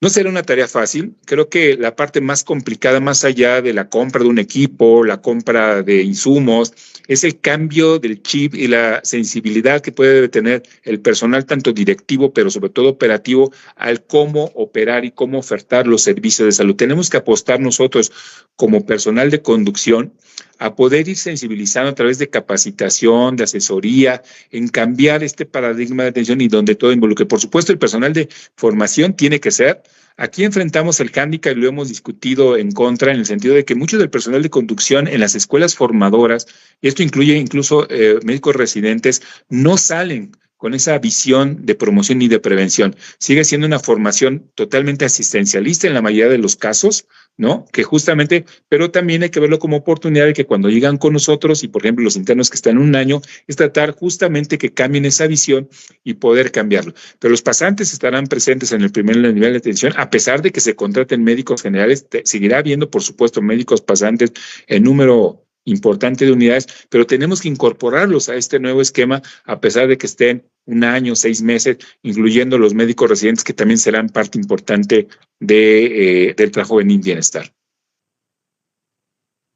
No será una tarea fácil. Creo que la parte más complicada, más allá de la compra de un equipo, la compra de insumos, es el cambio del chip y la sensibilidad que puede tener el personal, tanto directivo, pero sobre todo operativo, al cómo operar y cómo ofertar los servicios de salud. Tenemos que apostar nosotros como personal de conducción a poder ir sensibilizando a través de capacitación, de asesoría, en cambiar este paradigma de atención y donde todo involucre. Por supuesto, el personal de formación tiene que ser. Aquí enfrentamos el hándicap y lo hemos discutido en contra, en el sentido de que mucho del personal de conducción en las escuelas formadoras, y esto incluye incluso médicos residentes, no salen con esa visión de promoción y de prevención. Sigue siendo una formación totalmente asistencialista en la mayoría de los casos, ¿no? Que justamente, pero también hay que verlo como oportunidad de que cuando llegan con nosotros, y por ejemplo los internos que están un año, es tratar justamente que cambien esa visión y poder cambiarlo. Pero los pasantes estarán presentes en el primer nivel de atención, a pesar de que se contraten médicos generales, seguirá habiendo, por supuesto, médicos pasantes en número importante de unidades, pero tenemos que incorporarlos a este nuevo esquema, a pesar de que estén 1 año, 6 meses, incluyendo los médicos residentes, que también serán parte importante del trabajo en Bienestar.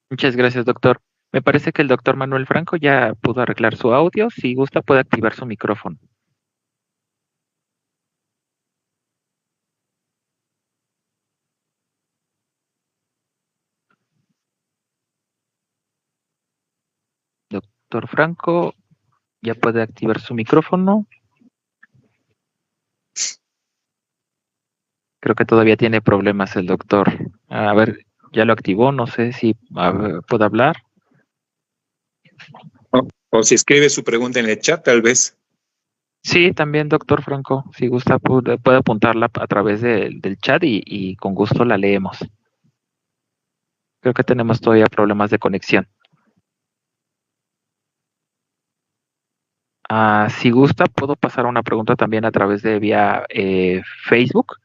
Muchas gracias, doctor. Me parece que el doctor Manuel Franco ya pudo arreglar su audio. Si gusta, puede activar su micrófono. Doctor Franco, ya puede activar su micrófono. Creo que todavía tiene problemas el doctor. A ver, ya lo activó, no sé si puede hablar. O si escribe su pregunta en el chat, tal vez. Sí, también, doctor Franco, si gusta puede apuntarla a través del chat y con gusto la leemos. Creo que tenemos todavía problemas de conexión. Si gusta, puedo pasar una pregunta también a través de vía Facebook.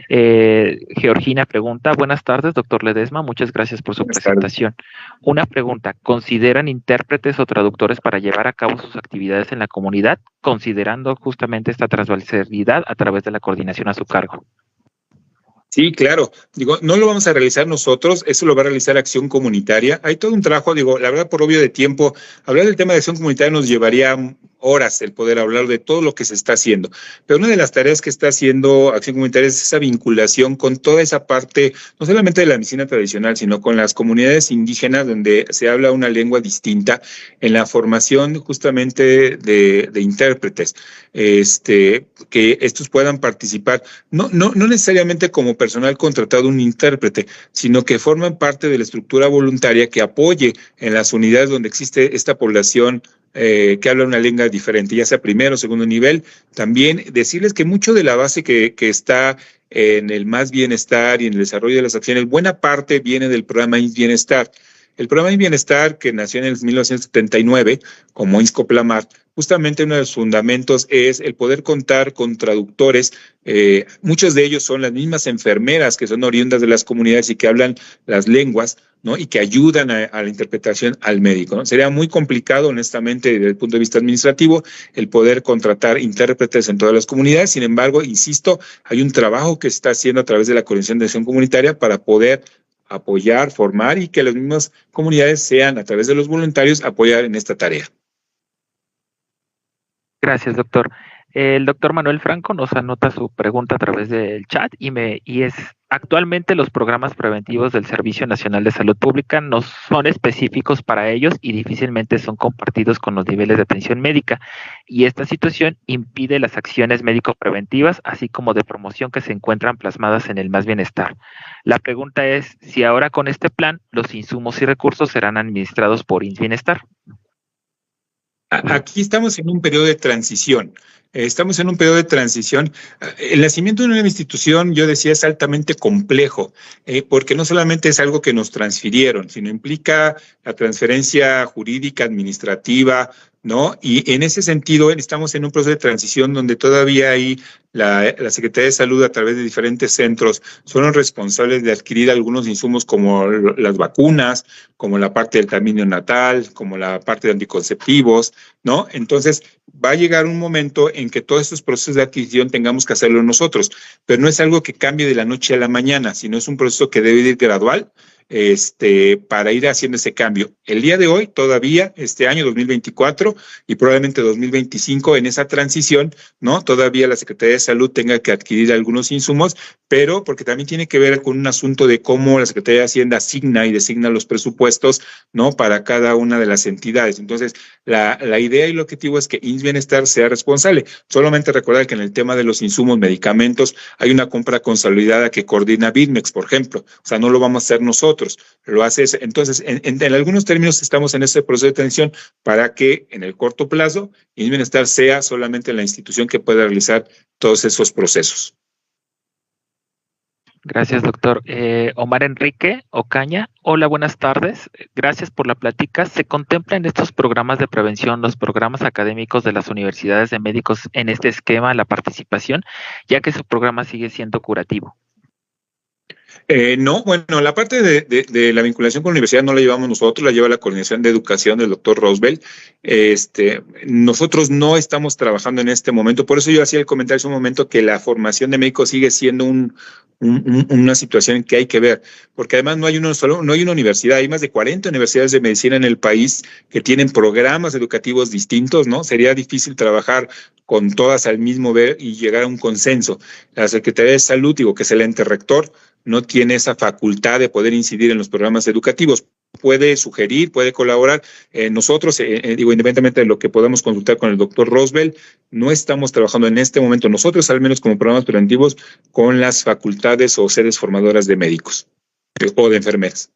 Georgina pregunta: buenas tardes, doctor Ledesma, muchas gracias por su presentación. Una pregunta: ¿consideran intérpretes o traductores para llevar a cabo sus actividades en la comunidad, considerando justamente esta transversalidad a través de la coordinación a su cargo? Sí, claro. Digo, no lo vamos a realizar nosotros, eso lo va a realizar Acción Comunitaria. Hay todo un trabajo, digo, la verdad, por obvio de tiempo, hablar del tema de Acción Comunitaria nos llevaría horas el poder hablar de todo lo que se está haciendo. Pero una de las tareas que está haciendo Acción Comunitaria es esa vinculación con toda esa parte, no solamente de la medicina tradicional, sino con las comunidades indígenas donde se habla una lengua distinta, en la formación justamente de intérpretes, que estos puedan participar, no necesariamente como personal contratado un intérprete, sino que forman parte de la estructura voluntaria que apoye en las unidades donde existe esta población que habla una lengua diferente, ya sea primero o segundo nivel. También decirles que mucho de la base que está en el Más Bienestar y en el desarrollo de las acciones, buena parte viene del programa Bienestar. El programa Bienestar, que nació en el 1979 como INSCOPLAMAR, justamente uno de los fundamentos es el poder contar con traductores. Muchos de ellos son las mismas enfermeras que son oriundas de las comunidades y que hablan las lenguas, ¿no? Y que ayudan a la interpretación al médico, ¿no? Sería muy complicado, honestamente, desde el punto de vista administrativo, el poder contratar intérpretes en todas las comunidades. Sin embargo, insisto, hay un trabajo que se está haciendo a través de la Coordinación de Acción Comunitaria para poder apoyar, formar y que las mismas comunidades sean, a través de los voluntarios, apoyar en esta tarea. Gracias, doctor. El doctor Manuel Franco nos anota su pregunta a través del chat y es: actualmente los programas preventivos del Servicio Nacional de Salud Pública no son específicos para ellos y difícilmente son compartidos con los niveles de atención médica, y esta situación impide las acciones médico-preventivas, así como de promoción que se encuentran plasmadas en el Más Bienestar. La pregunta es si ahora con este plan los insumos y recursos serán administrados por Bienestar. Aquí estamos en un periodo de transición. Estamos en un periodo de transición. El nacimiento de una institución, yo decía, es altamente complejo, porque no solamente es algo que nos transfirieron, sino implica la transferencia jurídica, administrativa, ¿no? Y en ese sentido estamos en un proceso de transición donde todavía hay la Secretaría de Salud, a través de diferentes centros, son los responsables de adquirir algunos insumos como las vacunas, como la parte del camino natal, como la parte de anticonceptivos, ¿no? Entonces, va a llegar un momento en que todos estos procesos de adquisición tengamos que hacerlo nosotros, pero no es algo que cambie de la noche a la mañana, sino es un proceso que debe ir gradual, para ir haciendo ese cambio. El día de hoy, todavía, este año 2024 y probablemente 2025, en esa transición, ¿no? Todavía la Secretaría de Salud tenga que adquirir algunos insumos, pero porque también tiene que ver con un asunto de cómo la Secretaría de Hacienda asigna y designa los presupuestos, ¿no? Para cada una de las entidades. Entonces, la idea y el objetivo es que IMSS Bienestar sea responsable. Solamente recordar que en el tema de los insumos, medicamentos, hay una compra consolidada que coordina BIDMEX, por ejemplo. O sea, no lo vamos a hacer nosotros, lo hace. Entonces, en algunos términos estamos en ese proceso de transición para que en el corto plazo IMSS Bienestar sea solamente la institución que pueda realizar todos esos procesos. Gracias, doctor. Omar Enrique Ocaña, hola, buenas tardes. Gracias por la plática. ¿Se contempla en estos programas de prevención, los programas académicos de las universidades de médicos en este esquema, la participación, ya que su programa sigue siendo curativo? No, bueno, la parte de la vinculación con la universidad no la llevamos nosotros, la lleva la Coordinación de Educación del doctor Rosbel. Nosotros no estamos trabajando en este momento, por eso yo hacía el comentario hace un momento que la formación de médicos sigue siendo una situación que hay que ver, porque además no hay no hay una universidad, hay más de 40 universidades de medicina en el país que tienen programas educativos distintos, ¿no? Sería difícil trabajar con todas al mismo ver y llegar a un consenso. La Secretaría de Salud, digo, que es el ente rector, no tiene esa facultad de poder incidir en los programas educativos. Puede sugerir, puede colaborar. Nosotros, digo, independientemente de lo que podamos consultar con el doctor Rosbel, no estamos trabajando en este momento, nosotros al menos como programas preventivos, con las facultades o sedes formadoras de médicos o de enfermeras.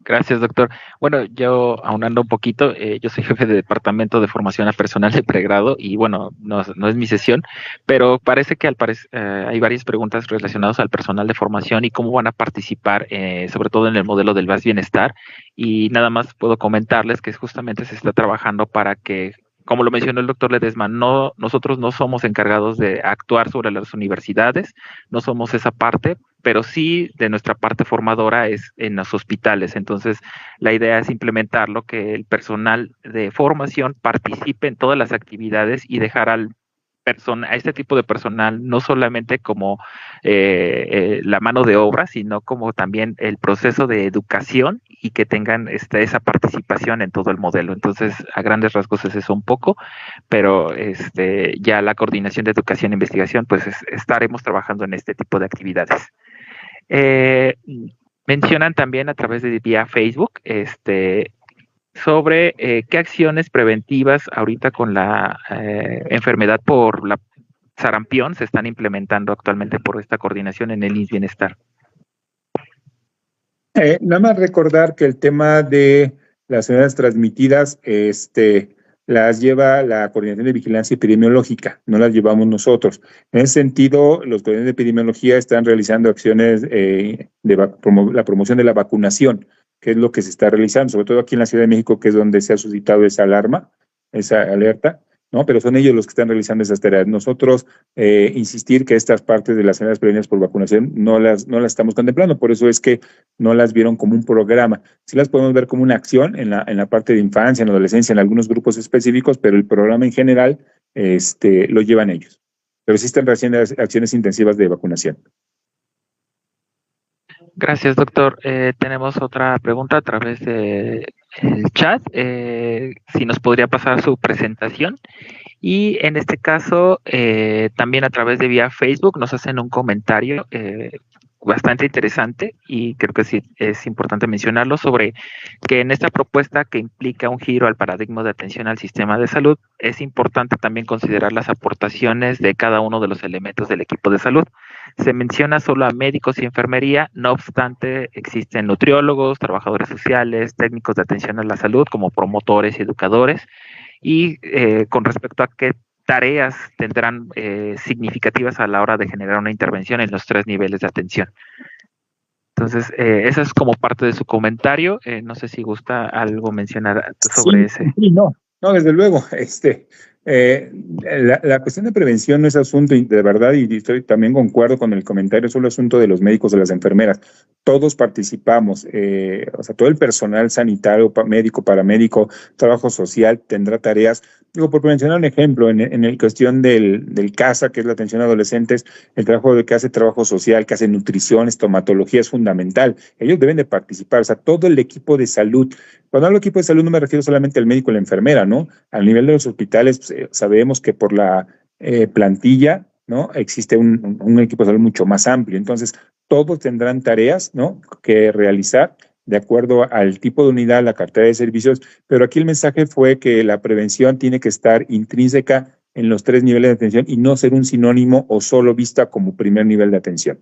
Gracias, doctor. Bueno, yo aunando un poquito, yo soy jefe de departamento de formación a personal de pregrado y bueno, no es mi sesión, pero parece que hay varias preguntas relacionadas al personal de formación y cómo van a participar, sobre todo en el modelo del VAS Bienestar. Y nada más puedo comentarles que justamente se está trabajando para que, como lo mencionó el doctor Ledesma, nosotros no somos encargados de actuar sobre las universidades, no somos esa parte, pero sí de nuestra parte formadora es en los hospitales. Entonces, la idea es implementarlo, que el personal de formación participe en todas las actividades y dejar a este tipo de personal no solamente como la mano de obra, sino como también el proceso de educación y que tengan esa participación en todo el modelo. Entonces, a grandes rasgos es eso un poco, pero ya la coordinación de educación e investigación, pues estaremos trabajando en este tipo de actividades. Mencionan también a través de vía Facebook sobre qué acciones preventivas ahorita con la enfermedad por la sarampión se están implementando actualmente por esta coordinación en el IMSS Bienestar. Nada más recordar que el tema de las enfermedades transmitidas las lleva la Coordinación de Vigilancia Epidemiológica, no las llevamos nosotros. En ese sentido, los coordinadores de epidemiología están realizando acciones de la promoción de la vacunación, que es lo que se está realizando, sobre todo aquí en la Ciudad de México, que es donde se ha suscitado esa alarma, esa alerta, ¿no? Pero son ellos los que están realizando esas tareas. Nosotros insistir que estas partes de las enfermedades prevenidas por vacunación no las estamos contemplando, por eso es que no las vieron como un programa. Sí las podemos ver como una acción en la parte de infancia, en la adolescencia, en algunos grupos específicos, pero el programa en general lo llevan ellos. Pero sí están haciendo acciones intensivas de vacunación. Gracias, doctor. Tenemos otra pregunta a través del chat. Si nos podría pasar su presentación. Y en este caso, también a través de vía Facebook nos hacen un comentario bastante interesante y creo que sí es importante mencionarlo sobre que en esta propuesta que implica un giro al paradigma de atención al sistema de salud, es importante también considerar las aportaciones de cada uno de los elementos del equipo de salud. Se menciona solo a médicos y enfermería, no obstante existen nutriólogos, trabajadores sociales, técnicos de atención a la salud como promotores y educadores. Y con respecto a qué tareas tendrán significativas a la hora de generar una intervención en los 3 niveles de atención. Entonces, eso es como parte de su comentario. No sé si gusta algo mencionar sobre ese. Sí, no, desde luego. La cuestión de prevención no es asunto de verdad, y estoy también concuerdo con el comentario, es un asunto de los médicos, de las enfermeras. Todos participamos, o sea, todo el personal sanitario, médico, paramédico, trabajo social tendrá tareas. Digo, por mencionar un ejemplo, en el cuestión del CASA, que es la atención a adolescentes, el trabajo que hace trabajo social, que hace nutrición, estomatología, es fundamental. Ellos deben de participar, o sea, todo el equipo de salud. Cuando hablo de equipo de salud no me refiero solamente al médico y la enfermera, ¿no? Al nivel de los hospitales, pues, sabemos que por la plantilla, ¿no? Existe un equipo de salud mucho más amplio. Entonces, todos tendrán tareas, ¿no?, que realizar de acuerdo al tipo de unidad, la cartera de servicios, pero aquí el mensaje fue que la prevención tiene que estar intrínseca en los 3 niveles de atención y no ser un sinónimo o solo vista como primer nivel de atención.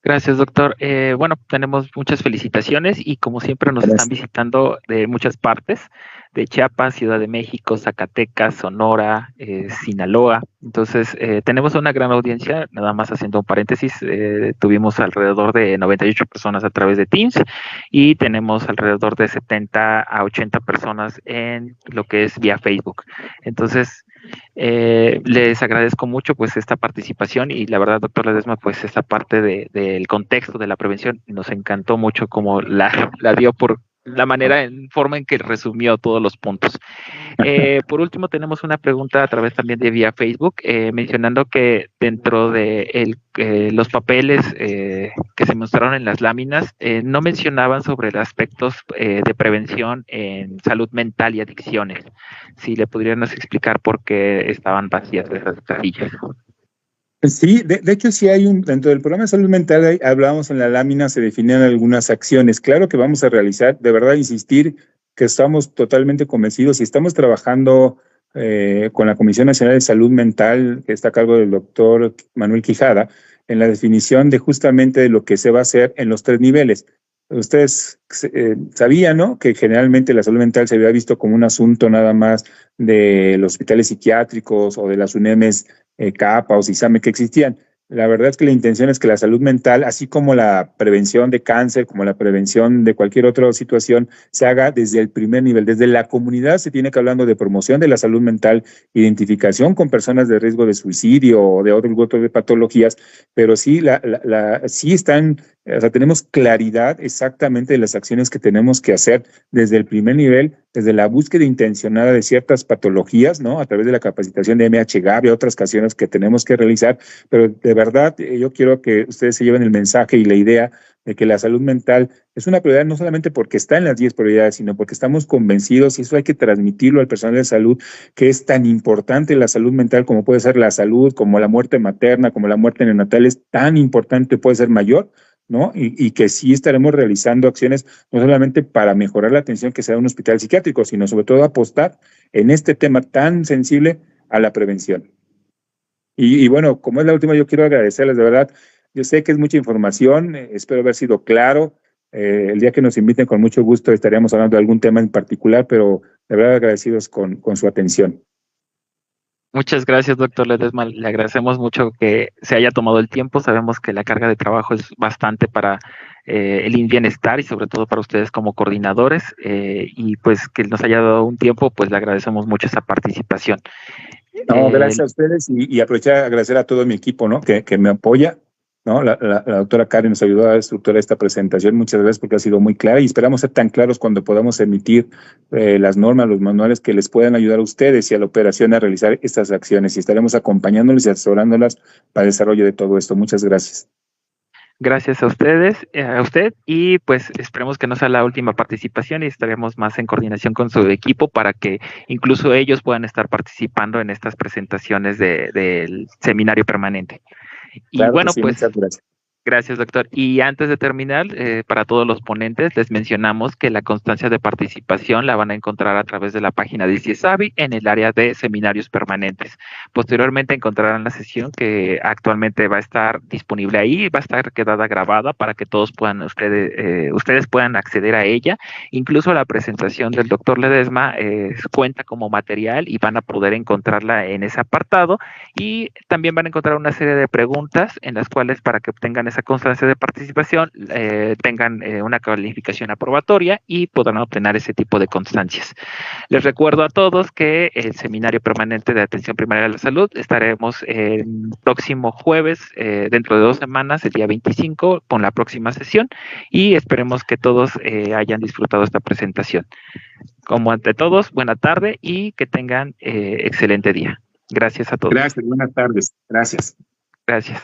Gracias, doctor. Bueno, tenemos muchas felicitaciones y como siempre nos están visitando de muchas partes, de Chiapas, Ciudad de México, Zacatecas, Sonora, Sinaloa. Entonces, tenemos una gran audiencia, nada más haciendo un paréntesis, tuvimos alrededor de 98 personas a través de Teams y tenemos alrededor de 70 a 80 personas en lo que es vía Facebook. Entonces, Les agradezco mucho pues esta participación y la verdad, doctor Ledesma, pues esta parte del contexto de la prevención nos encantó mucho como la dio por la manera, en forma en que resumió todos los puntos. Por último, tenemos una pregunta a través también de vía Facebook, mencionando que dentro de los papeles que se mostraron en las láminas, no mencionaban sobre los aspectos de prevención en salud mental y adicciones. Si le podríamos explicar por qué estaban vacías esas casillas. Sí, de hecho sí hay dentro del programa de salud mental, hablábamos en la lámina, se definían algunas acciones. Claro que vamos a realizar, de verdad insistir que estamos totalmente convencidos y estamos trabajando con la Comisión Nacional de Salud Mental, que está a cargo del doctor Manuel Quijada, en la definición de justamente de lo que se va a hacer en los 3 niveles. Ustedes sabían, ¿no?, que generalmente la salud mental se había visto como un asunto nada más de los hospitales psiquiátricos o de las UNEMs CAPA o CISAME que existían. La verdad es que la intención es que la salud mental, así como la prevención de cáncer, como la prevención de cualquier otra situación, se haga desde el primer nivel. Desde la comunidad se tiene que hablando de promoción de la salud mental, identificación con personas de riesgo de suicidio o de otro grupo de patologías, pero sí, sí están, o sea, tenemos claridad exactamente de las acciones que tenemos que hacer desde el primer nivel, desde la búsqueda intencionada de ciertas patologías, ¿no?, a través de la capacitación de MHGAB y otras acciones que tenemos que realizar, pero de verdad yo quiero que ustedes se lleven el mensaje y la idea de que la salud mental es una prioridad no solamente porque está en las 10 prioridades, sino porque estamos convencidos, y eso hay que transmitirlo al personal de salud, que es tan importante la salud mental como puede ser la salud, como la muerte materna, como la muerte neonatal, es tan importante, puede ser mayor, ¿no? Y que sí estaremos realizando acciones no solamente para mejorar la atención que se da en un hospital psiquiátrico, sino sobre todo apostar en este tema tan sensible a la prevención. Y bueno, como es la última, yo quiero agradecerles, de verdad. Yo sé que es mucha información, espero haber sido claro. El día que nos inviten, con mucho gusto estaríamos hablando de algún tema en particular, pero de verdad agradecidos con su atención. Muchas gracias, doctor Ledesma. Le agradecemos mucho que se haya tomado el tiempo. Sabemos que la carga de trabajo es bastante para el bienestar y sobre todo para ustedes como coordinadores, y pues que nos haya dado un tiempo, pues le agradecemos mucho esa participación. No, gracias a ustedes y aprovechar a agradecer a todo mi equipo, ¿no?, que me apoya, ¿no? La doctora Karen nos ayudó a estructurar esta presentación. Muchas gracias porque ha sido muy clara y esperamos ser tan claros cuando podamos emitir las normas, los manuales que les puedan ayudar a ustedes y a la operación a realizar estas acciones, y estaremos acompañándoles y asesorándolas para el desarrollo de todo esto. Muchas gracias. Gracias a ustedes, a usted, y pues esperemos que no sea la última participación y estaremos más en coordinación con su equipo para que incluso ellos puedan estar participando en estas presentaciones del seminario permanente. Y claro, bueno, sí, pues muchas gracias. Gracias, doctor. Y antes de terminar, para todos los ponentes, les mencionamos que la constancia de participación la van a encontrar a través de la página de CIESAVI en el área de seminarios permanentes. Posteriormente encontrarán la sesión que actualmente va a estar disponible ahí, va a estar quedada grabada para que todos puedan, ustedes puedan acceder a ella. Incluso la presentación del doctor Ledesma cuenta como material y van a poder encontrarla en ese apartado, y también van a encontrar una serie de preguntas en las cuales, para que obtengan esa constancia de participación, tengan una calificación aprobatoria y podrán obtener ese tipo de constancias. Les recuerdo a todos que el Seminario Permanente de Atención Primaria de la Salud estaremos el próximo jueves, dentro de 2 semanas, el día 25, con la próxima sesión, y esperemos que todos hayan disfrutado esta presentación. Como ante todos, buena tarde y que tengan excelente día. Gracias a todos. Gracias, buenas tardes. Gracias. Gracias.